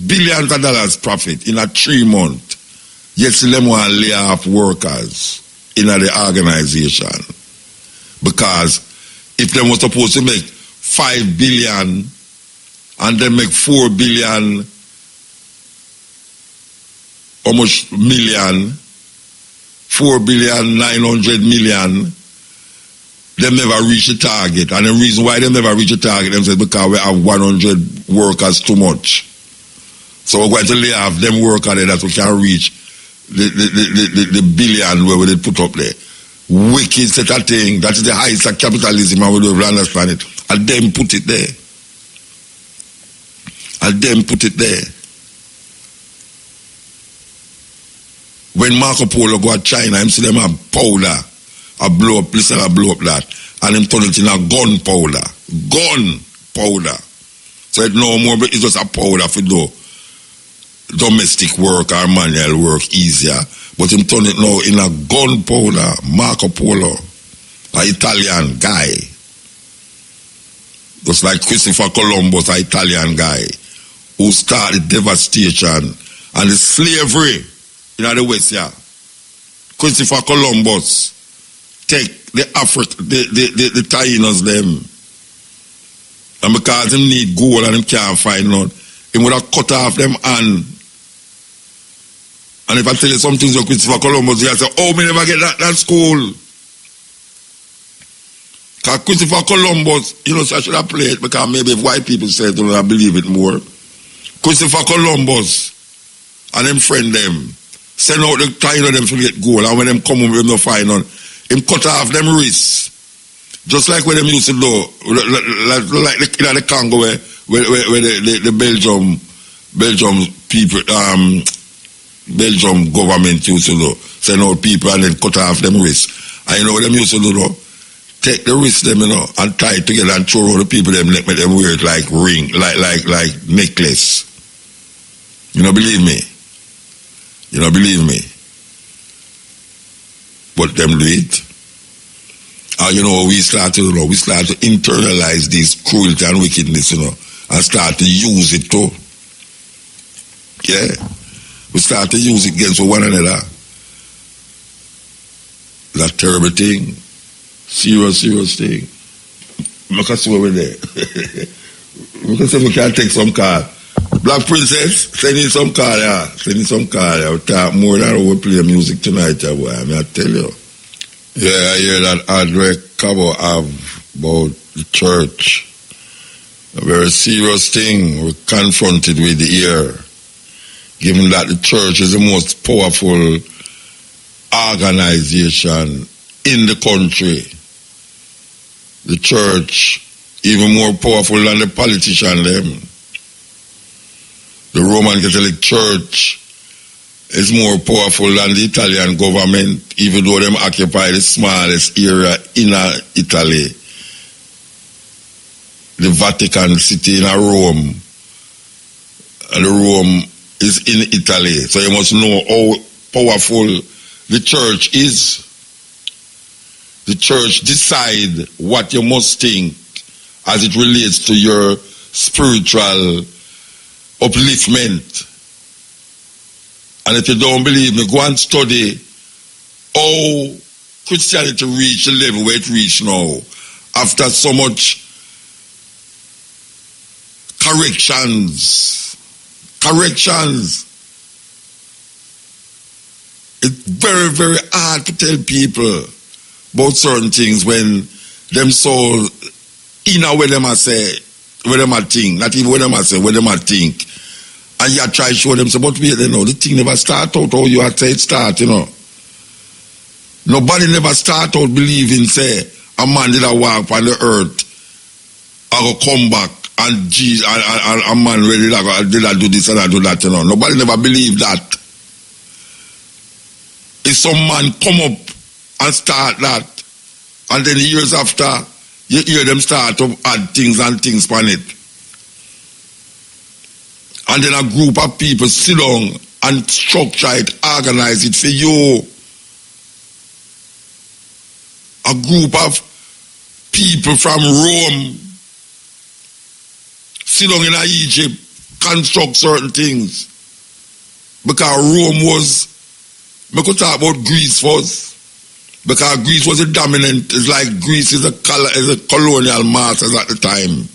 Billions of dollars profit in a 3 months. Yet them want to lay off workers in the organization. Because if they were supposed to make 5 billion and they make 4 billion, almost million, 4 billion 900 million, they never reach the target. And the reason why they never reach the target, them say because we have 100 workers too much. So we're going to lay off them workers there that we can reach the billion where they put up there. Wicked set of thing. That is the highest of capitalism, and we don't understand it. And them put it there. When Marco Polo go to China, him see them a powder, a blow up, listen, a blow up that, and him turn it in a gunpowder. So it no more, but it's just a powder for do domestic work or manual work easier. But him turn it now in a gunpowder. Marco Polo, an Italian guy. Just like Christopher Columbus, an Italian guy, who started devastation and the slavery in the West, yeah. Christopher Columbus take the Taínos them. And because him need gold and him can't find none, he would have cut off them hand. And if I tell you some things of Christopher Columbus, you say, oh, me never get that school. Because Christopher Columbus, you know, so I should have played, because maybe if white people say it, I believe it more. Christopher Columbus and them friend them, send out the time of them to get gold, and when them come home, them no find none, him cut off them wrists. Just like when them used to do, like the Congo where the Belgium people, Belgium government used to do. Send out people and then cut off them wrists. And you know what them used to do though? Take the wrist them, and tie it together and throw all the people them neck, make them wear it like ring, like necklace. You don't believe me? You don't believe me? But them do it. And we start to internalize this cruelty and wickedness, and start to use it too. Yeah. We start to use it against one another. That's a terrible thing. Serious thing. Look at over there. Look at we can take some card. Black Princess, send in some card, yeah. Send in some card. I'll talk more than we play music tonight, boy. I tell you. Yeah, I hear that Andre Cabo have about the church. A very serious thing we're confronted with here. Given that the church is the most powerful organization in the country. The church, even more powerful than the politician them. The Roman Catholic Church is more powerful than the Italian government, even though them occupy the smallest area in Italy. The Vatican City in Rome. And Rome is in Italy. So you must know how powerful the church is. The church decide what you must think as it relates to your spiritual upliftment. And if you don't believe me, go and study how Christianity reached the level where it reached now. After so much corrections. It's very, very hard to tell people about certain things when them soul inner where them a say, where them a think, not even where them a say, where them a think. And you try to show them, so but wait, the thing never start out how you had say it start, Nobody never start out believing, say, a man did a walk on the earth, I go come back, and Jesus, and a man really did I do this and I do that, Nobody never believed that. If some man come up and start that, and then years after, you hear them start to add things and things on it. And then a group of people sit down and structure it, organize it for you. A group of people from Rome sit down in Egypt, construct certain things. Because Rome was, we could talk about Greece first. Because Greece was a dominant, it's like Greece is a colonial masters at the time.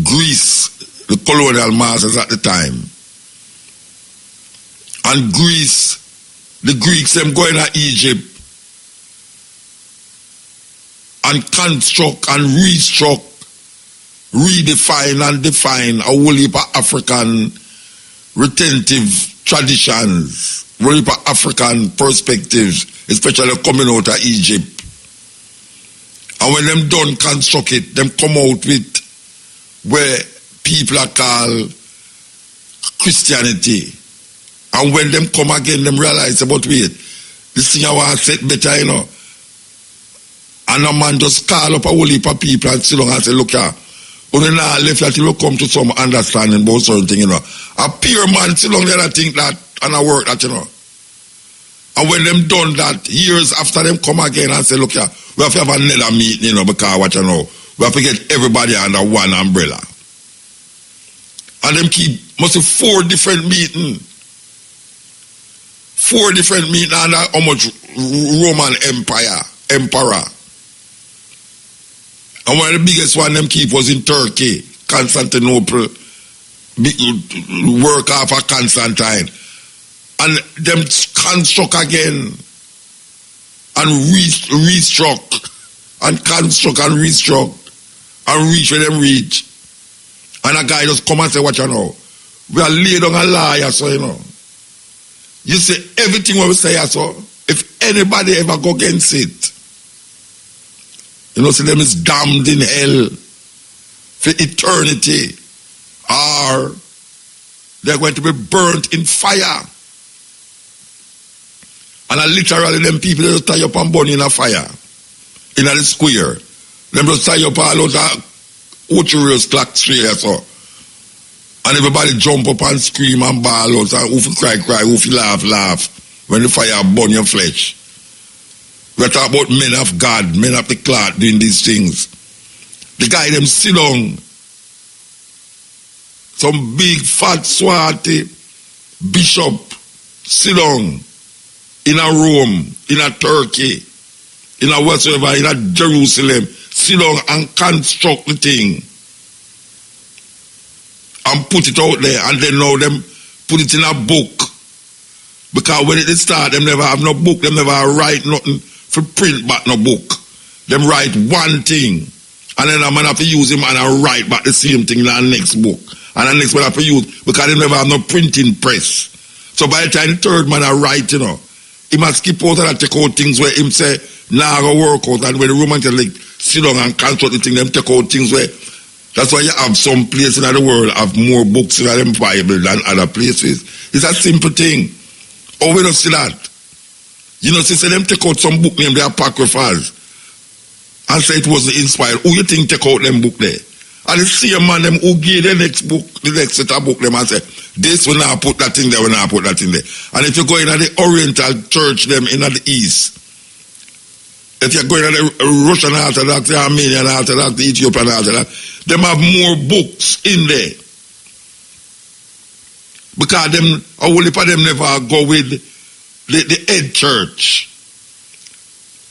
Greece, the colonial masters at the time. And Greece, the Greeks, them going to Egypt and construct and restruct, redefine and define a whole heap of African retentive traditions, a whole heap of African perspectives, especially coming out of Egypt. And when them done construct it, them come out with where people are called Christianity. And when them come again, them realize about wait, this thing I want to set better, And a man just call up a whole heap of people and sit down and say, look here, only now left that you will come to some understanding about certain thing, A pure man sit down there and think that and I work that, And when them done that, years after them come again and say, look here, we have to have another meeting, because what we have to get everybody under one umbrella. And them keep, must have 4 different meetings. 4 different meetings under how much Roman emperor. And one of the biggest one them keep was in Turkey, Constantinople, work off of Constantine. And them construct again and restruct and construct and restruct and reach where them reach. And a guy just come and say, what we are laid on a liar, so You say everything what we say, so if anybody ever go against it, see them is damned in hell for eternity, or They're going to be burnt in fire. And literally them people, they just tie up and burn in a fire. In the square. Them just tie up all out of Uchire's clock straight or so. And everybody jump up and scream and bawl out, and who cry, who laugh, when the fire burn your flesh. We're talking about men of God, men of the cloth doing these things. The guy them sit down. Some big, fat, swarthy bishop sit down in a Rome, in a Turkey, in a whatsoever, in a Jerusalem, sit down and construct the thing. And put it out there, and then now them put it in a book. Because when it start, them never have no book, them never write nothing for print back no book. Them write one thing, and then a man have to use him and I write back the same thing in the next book. And the next man have to use, because they never have no printing press. So by the time the third man I write, he must skip out and take out things where him say, nah, go work out. And when the Roman like sit down and construct the thing, them take out things where. That's why you have some places in the world have more books in the Bible than other places. It's a simple thing. Oh, we don't see that. You know, see, them take out some book named the Apocryphals and say it wasn't inspired. Who you think take out them book there? And the same man them who gave the next book, the next set of book them and say, this will not put that in there, will not put that in there. And if you go in the Oriental church them in the East, if you're going to the Russian Orthodox, the Armenian Orthodox, the Ethiopian Orthodox, them have more books in there. Because them, a whole heap of them never go with the head church.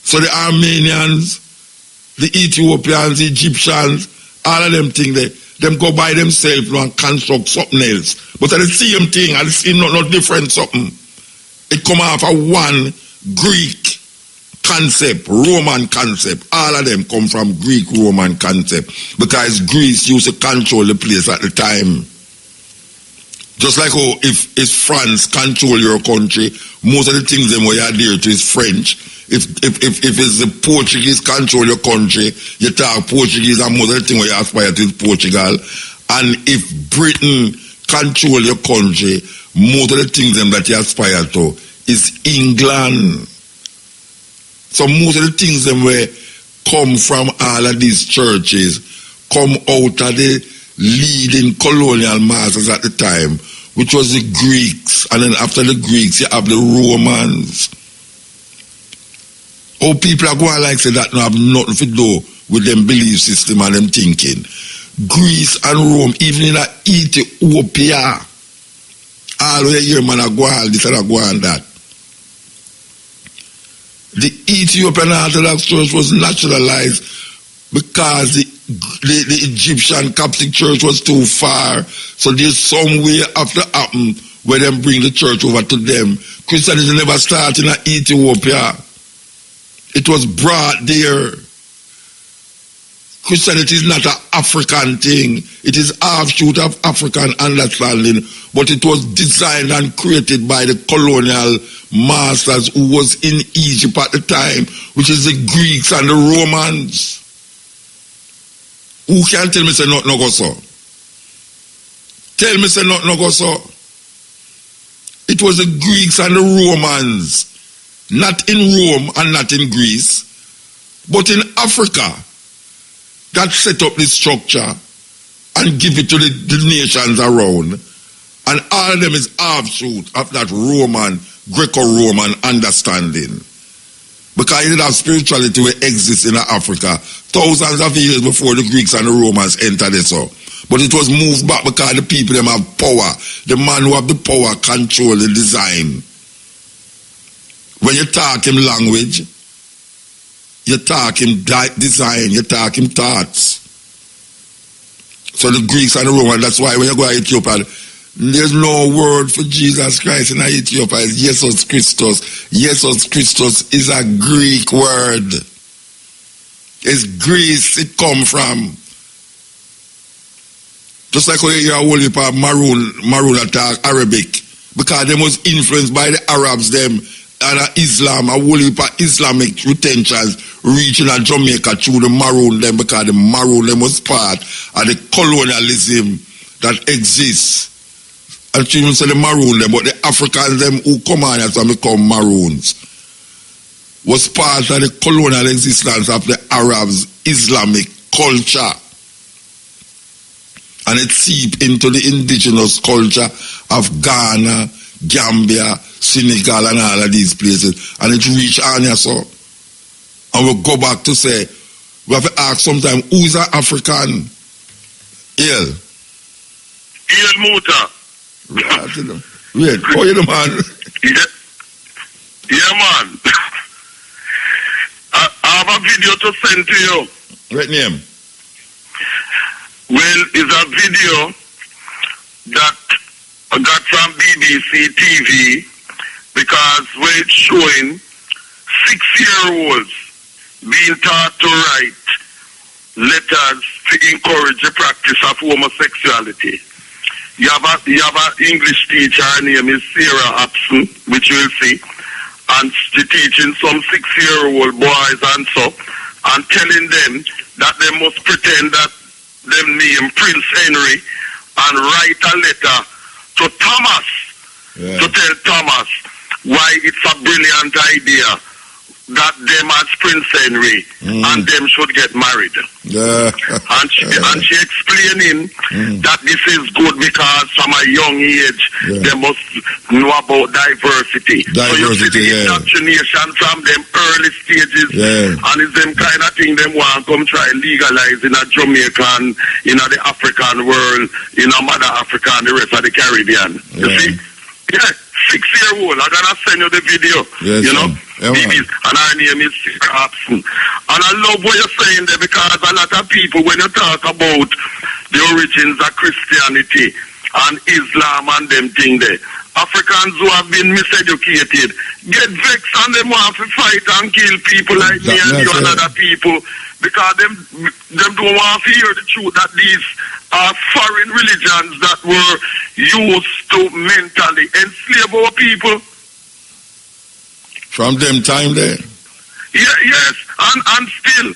So the Armenians, the Ethiopians, the Egyptians, all of them things there, them go by themselves and construct something else. But it's the same thing, and it's not different something. It come off of one Greek concept, Roman concept. All of them come from Greek Roman concept because Greece used to control the place at the time. Just like how if France control your country, most of the things them where you adhere to is French. If it's the Portuguese control your country, you talk Portuguese, and most of the things where you aspire to is Portugal. And if Britain control your country, most of the things them that you aspire to is England. So most of the things them where come from all of these churches come out of the leading colonial masters at the time, which was the Greeks, and then after the Greeks you have the Romans. Oh, people are going like say that now have nothing to do with them belief system and them thinking. Greece and Rome, even in Ethiopia, all the year man are going this and are going that. The Ethiopian Orthodox Church was nationalized because the Egyptian Coptic Church was too far. So there's some way after happen where them bring the church over to them. Christianity never started in Ethiopia. It was brought there. Christianity is not an African thing. It is offshoot of African understanding, but it was designed and created by the colonial masters who was in Egypt at the time, which is the Greeks and the Romans. Who can tell me say not no go so? Tell me say not no go so. It was the Greeks and the Romans, not in Rome and not in Greece, but in Africa, that set up this structure and give it to the nations around. And all of them is offshoot of that Roman, Greco-Roman understanding. Because you have spirituality will exist in Africa thousands of years before the Greeks and the Romans entered it. So. But it was moved back because the people them have power. The man who have the power control the design. When you talk him language, you talk him design, you talk him thoughts. So the Greeks and the Romans, that's why when you go to Ethiopia, there's no word for Jesus Christ in Ethiopia. It's Jesus Christos. Jesus Christos is a Greek word. It's Greece it come from. Just like how you hear a whole heap of Maroon attack Arabic. Because they was influenced by the Arabs, them, and Islam, a whole heap of Islamic retentions reaching at Jamaica through the Maroon them, because the Maroon them was part of the colonialism that exists And she even say the maroon them, but the Africans them who come on here and become maroons was part of the colonial existence of the Arabs' Islamic culture. And it seeped into the indigenous culture of Ghana, Gambia, Senegal, and all of these places. And it reached on here, so. And we'll go back to say, we have to ask sometime, who is an African? Il Muta. Wait, how you the man? Yeah, man. I have a video to send to you. What name? Well, it's a video that I got from BBC TV because where it's showing 6-year-olds being taught to write letters to encourage the practice of homosexuality. You have an English teacher, her name is Sarah Upson, which you will see, and she's teaching some 6-year-old boys and so, and telling them that they must pretend that them name Prince Henry and write a letter to Thomas, to tell Thomas why it's a brilliant idea that them as Prince Henry and them should get married. And she explaining that this is good because from a young age they must know about diversity. So you see the indoctrination from them early stages, and it's them kind of thing them want come try legalize in a Jamaican, in the African world, in a Mother Africa and the rest of the Caribbean. You see? Yeah, 6-year-old. I'm gonna send you the video. You know? And her name is Sarah Upson. And I love what you're saying there because a lot of people, when you talk about the origins of Christianity and Islam and them thing there, Africans who have been miseducated get vexed and they want to fight and kill people like me and you and other people because them don't want to hear the truth that these are foreign religions that were used to mentally enslave our people. From them time there? Yeah, yes, and still,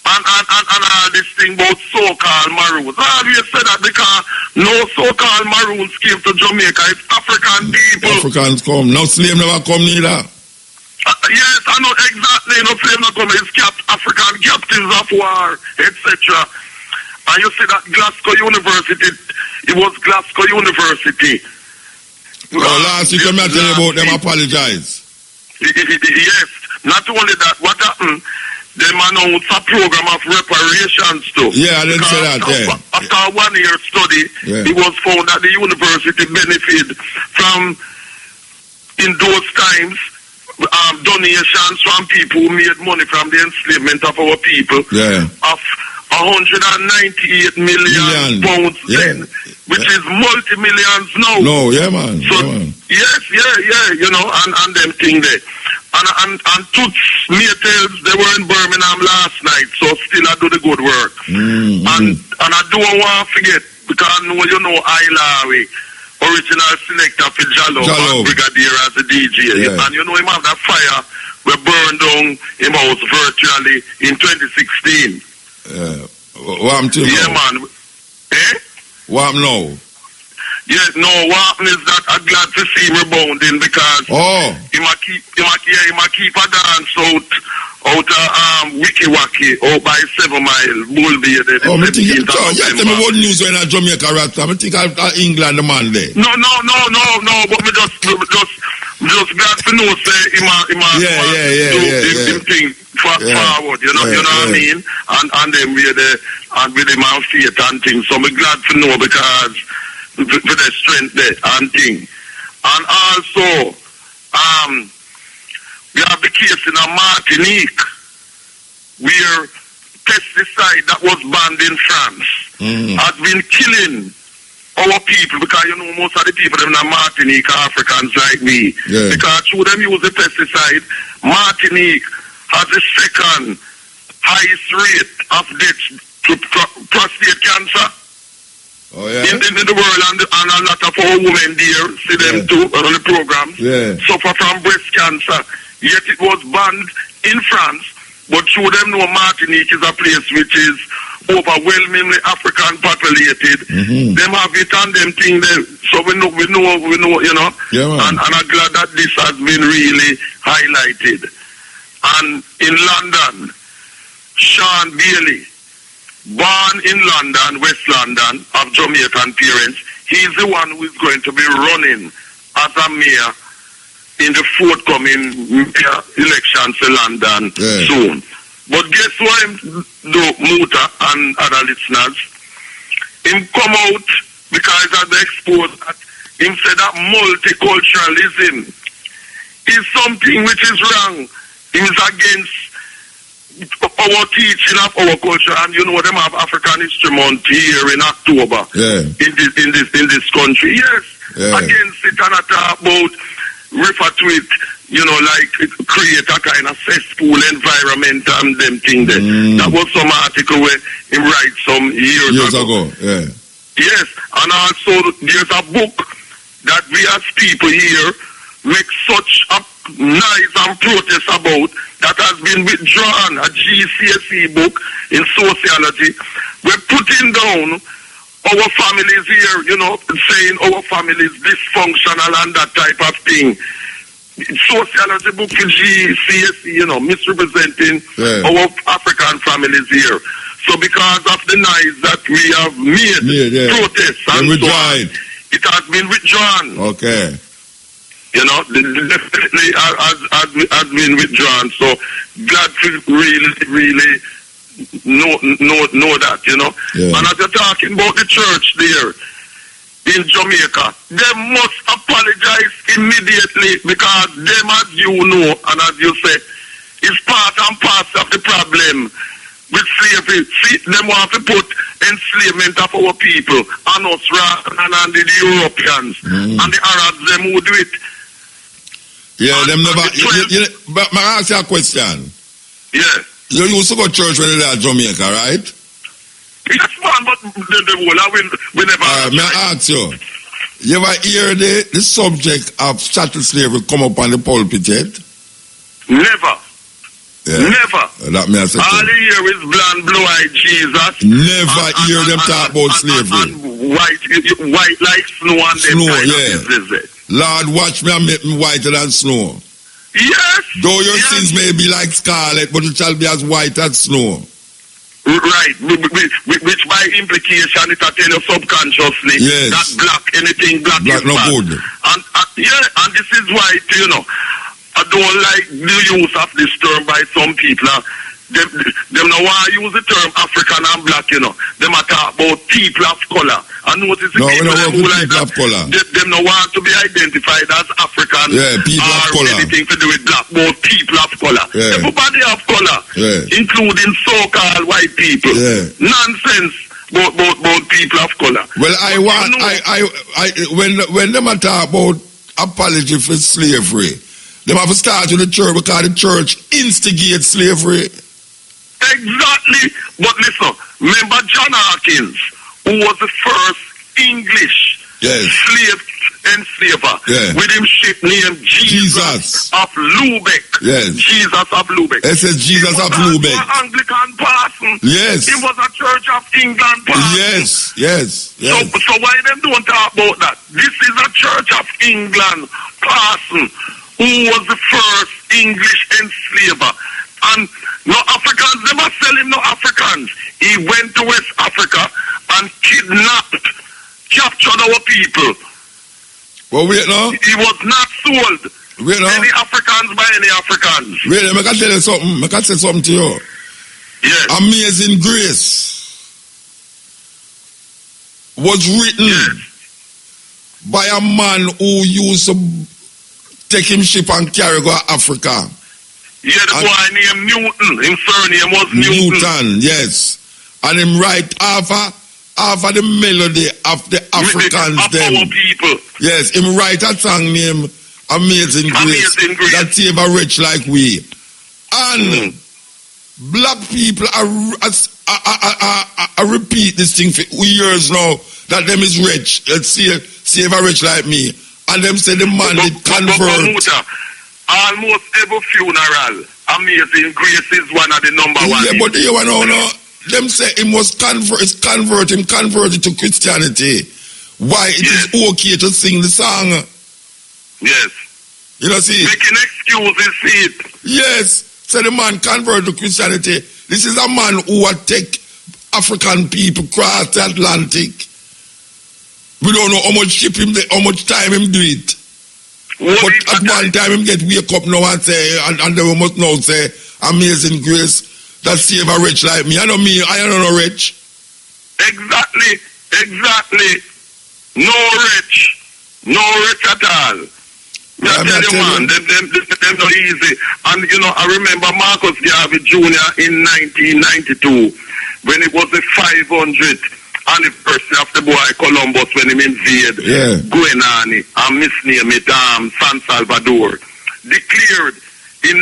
and all this thing about so-called Maroons. I always said that because no so-called Maroons came to Jamaica, it's African people. Africans come, no slave never come neither. Yes, I know exactly, no slave never come, it's African captives of war, etc. And you see that Glasgow University, it was Glasgow University. Well, last week I tell you about them apologize. Yes, not only that, what happened, they announced a program of reparations too. Yeah, I didn't say that, After a 1-year study, it was found that the university benefited from, in those times, donations from people who made money from the enslavement of our people of 198 million pounds then, which is multi-millions now. No, yeah, man. So, yes, you know, and them thing there. And Toots Maytels, they were in Birmingham last night, so still I do the good work. And I don't want to forget, because I know you know Ilawi, original selector for Jallo, Brigadier as a DJ. And you know him have that fire we burned down him house virtually in 2016. What happened to him? Yeah, man. What happened now? Yeah, no, what happened is that I'm glad to see him rebounding because he might keep a dance out Wiki Waki out by 7 Mile, Bullby. You tell me what news when I Jamaica rat. I think I've England the man there. No, but me just glad to know say him thing forward, you know what I mean? And then with him and faith and things. So I'm glad to know because with the strength there and thing. And also, we have the case in Martinique where pesticide that was banned in France has been killing our people because you know most of the people in Martinique are Africans like me. Because through them use the pesticide, Martinique has the second highest rate of death to prostate cancer. In the world, and a lot of our women there, see them too on the program, suffer from breast cancer. Yet it was banned in France, but through them know Martinique is a place which is overwhelmingly African populated. Them have it on them thing there. So we know, you know. Yeah, man. And I'm glad that this has been really highlighted. And in London, Sean Bailey, born in London, West London, of Jamaican parents, he's the one who is going to be running as a mayor in the forthcoming elections in London soon. But guess what him do, Muta and other listeners? Him come out because of the expose that him said that multiculturalism is something which is wrong. It is against our teaching of our culture, and you know them have African History Month here in October in this country. Yes, against it, and I talk about refer to it, you know, like it create a kind of cesspool environment and them thing there. That was some article where he write some years ago. Yes, and also there's a book that we as people here make such a noise and protest about that has been withdrawn, a GCSE book in sociology. We're putting down our families here, you know, saying our families dysfunctional and that type of thing. Sociology book for GCSE, you know, misrepresenting our African families here. So because of the noise that we have made, protests and so on, it has been withdrawn. Okay. You know, definitely has been withdrawn. So glad to really know that, you know. And as you're talking about the church there in Jamaica, they must apologize immediately, because them, as you know and as you say, is part and parcel of the problem with slavery. See, them want to put enslavement of our people on us rather than on the Europeans and the Arabs. Them who do it. Yeah, them never. But I ask you a question. Yeah. You used to go to church when you were in Jamaica, right? Yes, man, but the whole we never. May I ask you? You ever hear the subject of chattel slavery come up on the pulpit yet? Never. Never. That may I say. All you hear is blonde, blue-eyed Jesus. Never hear them talk about slavery. And white like snow and them kind of business. Lord, watch me and make me whiter than snow. Yes. Though your sins may be like scarlet, but it shall be as white as snow. Right, which by implication it will tell you subconsciously that black, anything black is no bad. Good. And this is why, you know, I don't like the use of this term by some people. Them no want to use the term African and black, you know. Them are talk about people of color. And notice the people who like that, them no want to be identified as African or anything to do with black, but people of color. Everybody of color, including so-called white people. Nonsense about people of color. Well, when them talk about apology for slavery, them have to start with the church, because the church instigates slavery. Exactly. But listen, remember John Hawkins, who was the first English slave enslaver, with him ship named Jesus of Lubeck. Jesus of Lubeck. It says Jesus of Lubeck. He was an Anglican person. He was a Church of England person. So why them don't talk about that? This is a Church of England person who was the first English enslaver. And no Africans, never sell him no Africans. He went to West Africa and kidnapped, captured our people. Well, wait now. He was not sold. Any Africans by any Africans. Wait, I can tell you something. I can say something to you. Yes. Amazing Grace was written by a man who used to take him ship and carry go to Africa. Yeah, the boy named Newton. His surname was Newton. Yes. And him write half of the melody of the Africans. Our people. Yes, him write a song named Amazing Grace. That save a rich like we. And black people I repeat this thing for years now, that them is rich. Let's save a rich like me. And them say the man did convert. Almost every funeral, Amazing Grace is one of the number one. Yeah, but you know, them say he must convert him to Christianity. Why it is okay to sing the song? Yes. You know, see? Making excuses, see it. Yes. So the man convert to Christianity. This is a man who would take African people across the Atlantic. We don't know how much time him do it. But at one time him get wake up now and say, and they must now say, amazing grace that save a rich like me. I don't know rich. Exactly. No rich at all. I tell you, man, them not easy. And you know, I remember Marcus Garvey Jr. in 1992 when it was the 500th anniversary of the boy Columbus when he invaded Guinea and misname it San Salvador. Declared in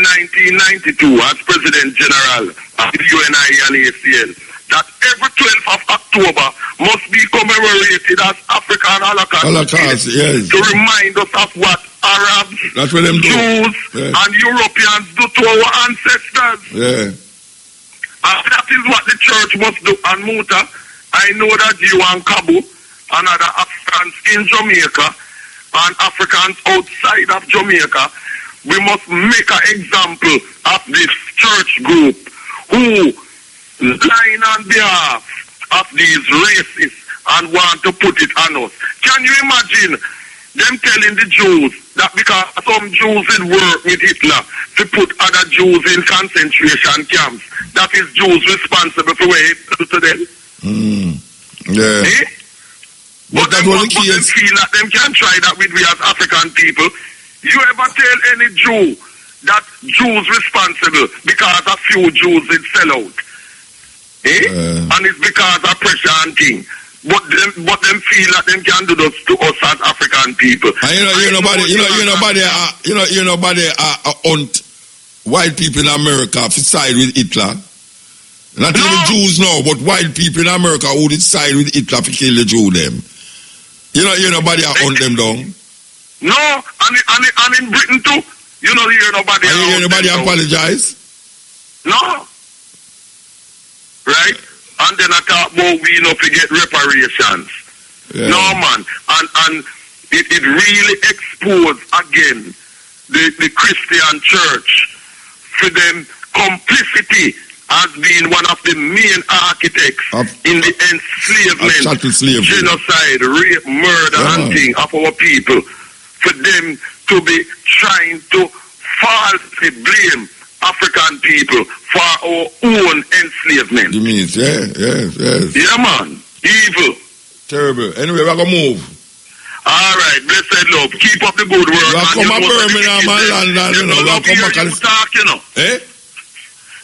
1992 as President General of the UNI and ACL that every 12th of October must be commemorated as African Holocaust to remind us of what Arabs, Jews, and Europeans do to our ancestors. And that is what the church must do. And Muta, I know that you and Kabu and other Africans in Jamaica and Africans outside of Jamaica, we must make an example of this church group who line on behalf of these racists and want to put it on us. Can you imagine them telling the Jews that because some Jews did work with Hitler to put other Jews in concentration camps, that is Jews responsible for what Hitler to them? But them feel that them can try that with we as African people. You ever tell any Jew that Jews responsible because a few Jews did sell out? And it's because of pressure and thing. But them feel that them can do this to us as African people. And nobody hunt white people in America to side with Hitler. Not even Jews now, but white people in America who did side with Hitler to kill the Jew them. Nobody hunt them down. No, and in Britain too, nobody apologize. No. Right? And then I talk about we not to get reparations. No, man. And it really exposed again the Christian church for them complicity as being one of the main architects in the enslavement, genocide, rape, murder, and thing of our people. For them to be trying to falsely blame African people for our own enslavement. You mean, yes. Yeah, man. Evil. Terrible. Anyway, we're going to move. All right. Blessed love. Keep up the good work. We'll come to Birmingham and London, We'll come back and talk,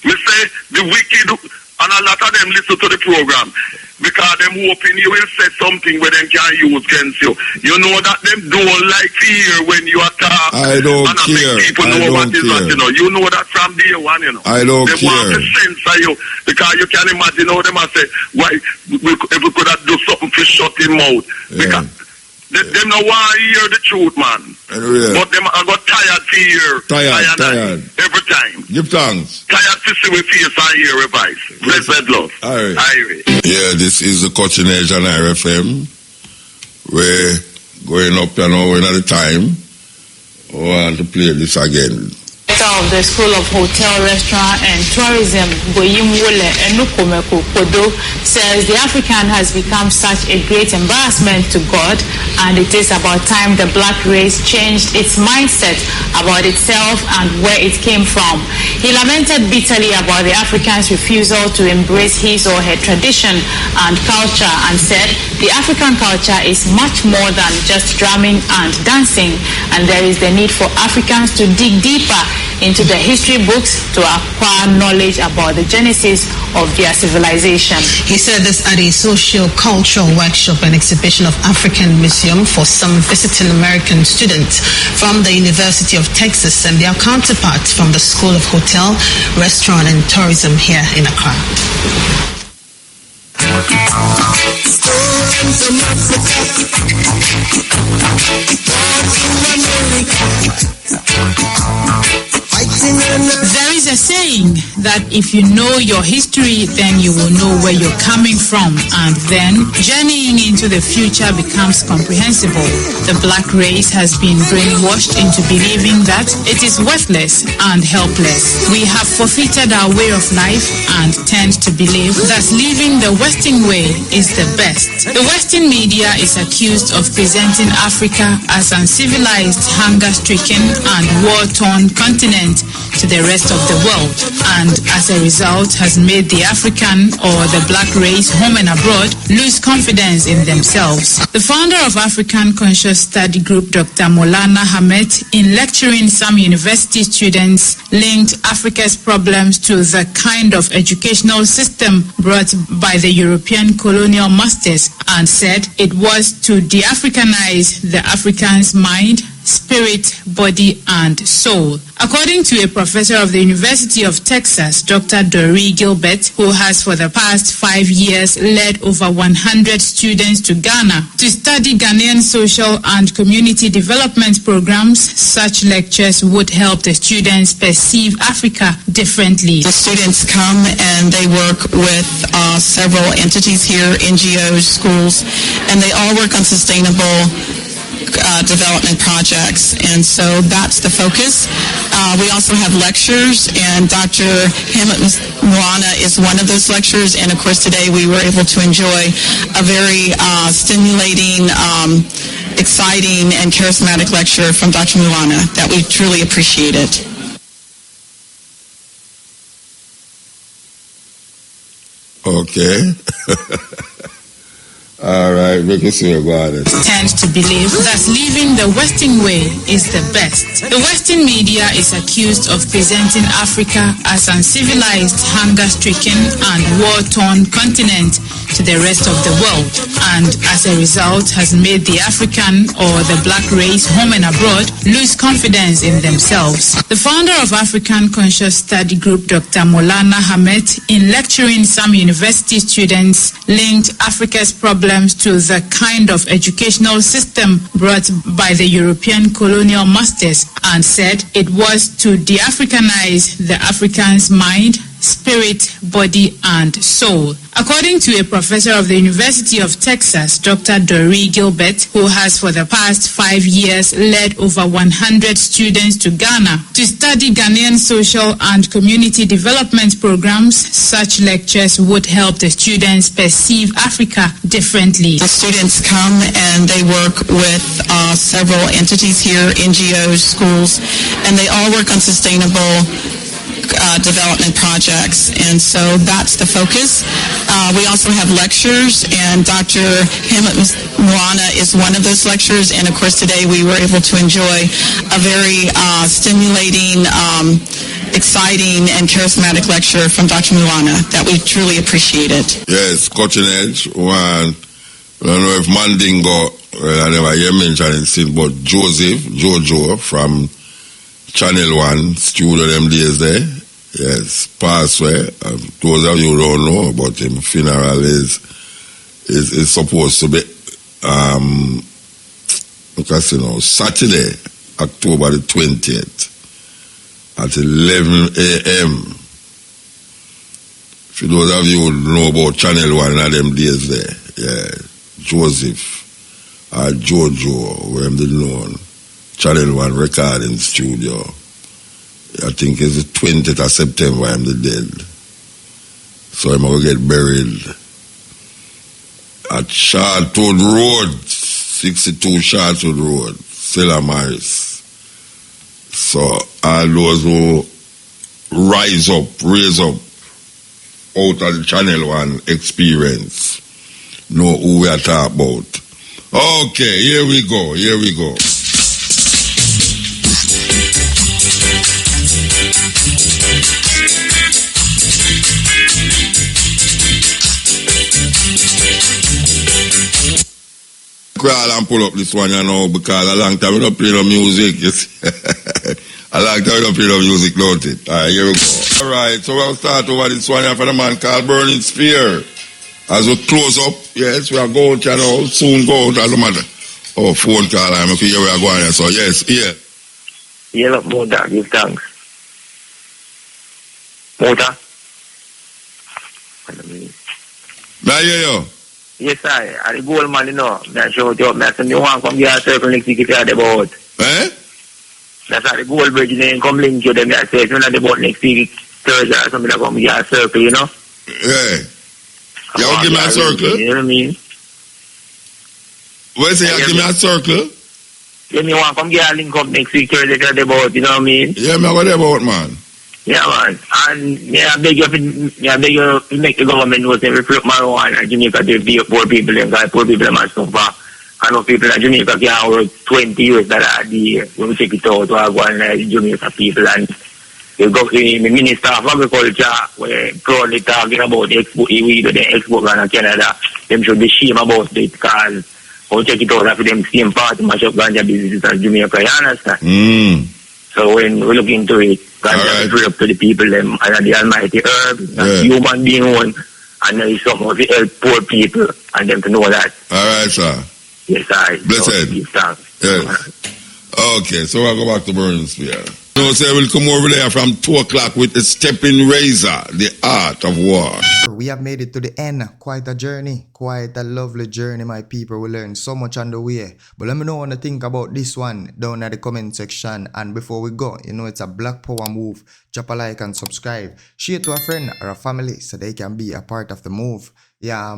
Me say, the wicked, and a lot of them listen to the program. Because them hoping you will say something where them can use against you. You know that them don't like to hear when you attack. I don't care. People know what is that, You know that from day one, I don't care. They want to censor you. Because you can imagine how them say, why, if we could have do something to shut him out. Because them no want to hear the truth, man. But them I got tired to hear. Tired. Every time. Give thanks. Tired to see with face and hear advice. Blessed love. All right. Yeah, this is the Cutting Edge on RFM. We're going up another time. I want to play this again. Of the School of Hotel, Restaurant and Tourism, Boyimwole Enukomeko Kodo, says the African has become such a great embarrassment to God, and it is about time the black race changed its mindset about itself and where it came from. He lamented bitterly about the African's refusal to embrace his or her tradition and culture, and said the African culture is much more than just drumming and dancing, and there is the need for Africans to dig deeper into the history books to acquire knowledge about the genesis of their civilization. He said this at a socio-cultural workshop and exhibition of African Museum for some visiting American students from the University of Texas and their counterparts from the School of Hotel, Restaurant and Tourism here in Accra. There is a a saying that if you know your history, then you will know where you're coming from, and then journeying into the future becomes comprehensible. The black race has been brainwashed into believing that it is worthless and helpless. We have forfeited our way of life and tend to believe that living the Western way is the best. The Western media is accused of presenting Africa as uncivilized, hunger-stricken, and war-torn continent to the rest of the world, and as a result has made the African or the black race home and abroad lose confidence in themselves. The founder of African Conscious Study Group, Dr. Maulana Hamed, in lecturing some university students, linked Africa's problems to the kind of educational system brought by the European colonial masters, and said it was to de-Africanize the African's mind, spirit, body, and soul. According to a professor of the University of Texas, Dr. Dory Gilbert, who has for the past 5 years led over 100 students to Ghana to study Ghanaian social and community development programs, such lectures would help the students perceive Africa differently. The students come and they work with several entities here, NGOs, schools, and they all work on sustainable development projects, and so that's the focus. We also have lectures, and Dr. Hamed Mwana is one of those lectures, and of course today we were able to enjoy a very stimulating, exciting, and charismatic lecture from Dr. Mwana that we truly appreciated. Okay. All right, we can see about it. Tend to believe that living the Western way is the best. The Western media is accused of presenting Africa as uncivilized, hunger-stricken, and war-torn continent to the rest of the world, and as a result has made the African or the black race home and abroad lose confidence in themselves. The founder of African Conscious Study Group, Dr. Maulana Hamed, in lecturing some university students, linked Africa's problems to the kind of educational system brought by the European colonial masters, and said it was to de-Africanize the African's mind, spirit, body, and soul. According to a professor of the University of Texas, Dr. Dory Gilbert, who has for the past 5 years led over 100 students to Ghana to study Ghanaian social and community development programs, such lectures would help the students perceive Africa differently. The students come and they work with several entities here, NGOs, schools, and they all work on sustainable development projects, and so that's the focus. We also have lectures, and Dr. Hamed Mwana is one of those lectures, and of course today we were able to enjoy a very stimulating, exciting, and charismatic lecture from Dr. Mwana that we truly appreciated. Yes, cutting edge one. I don't know if Mandingo, I never hear mentioning it, but Jojo from Channel 1 studio them days there. Yes, passed away. Those of you who don't know about him, funeral is supposed to be because Saturday, October the 20th at 11 a.m. For those of you who know about Channel 1 in them days there, yeah, Joseph or Jojo, where I'm the known, Channel 1 recording studio. I think it's the 20th of September I'm the dead. So I'm going to get buried at Chartwood Road, 62 Chartwood Road, Stella Maris. So all those who raise up out of the Channel 1 experience know who we are talking about. Okay, here we go. Crawl and pull up this one, because a long time we don't play no music. A long time we don't play no music, don't it? Alright, here we go. Alright, so we'll start over this one for the man called Burning Spear. As we close up, yes, we are going to soon go out as a matter. Oh, phone call, I'm going to hear where we are going. So, yes, here. Yeah, look, more that, give thanks. Muta. I hear you. Yes, I the gold man, you know. I show you up. I said, you want to come get a circle next week if you're the boat. Eh? That's how the gold bridge, you come link you them. I say, if you're not the boat next week, Thursday or something, I come get a circle, you know. Yeah. You give me a circle? You know what I mean? What say you give me a circle? Then you want to come get a link up next week, Thursday, if you're the boat, you know what I mean? Yeah, man, what about, man? Yeah, man. And I beg you to make the government know that we flip marijuana in Jamaica to be poor people and guys, poor people are so far. I know people in Jamaica can work $20 a day when we take it out to go and Jamaica people. And the Minister of Agriculture were proudly talking about the export weed or the export in Canada. Them should be ashamed about it because we take it out after them same party mash up ganja businesses in Jamaica, you understand? So when we look into it, God is free up to the people them and the almighty herb, human being one, and there is something to help poor people and them to know that. Alright, sir. Yes, I. Blessed. Yes. Okay, so I'll go back to Burns Spear. No, say we'll come over there from 2 o'clock with the stepping razor, the art of war. We have made it to the end. Quite a journey. Quite a lovely journey, my people. We learned so much on the way. But let me know what you think about this one down at the comment section. And before we go, you know it's a Black Power move. Drop a like and subscribe. Share it to a friend or a family so they can be a part of the move. Yeah.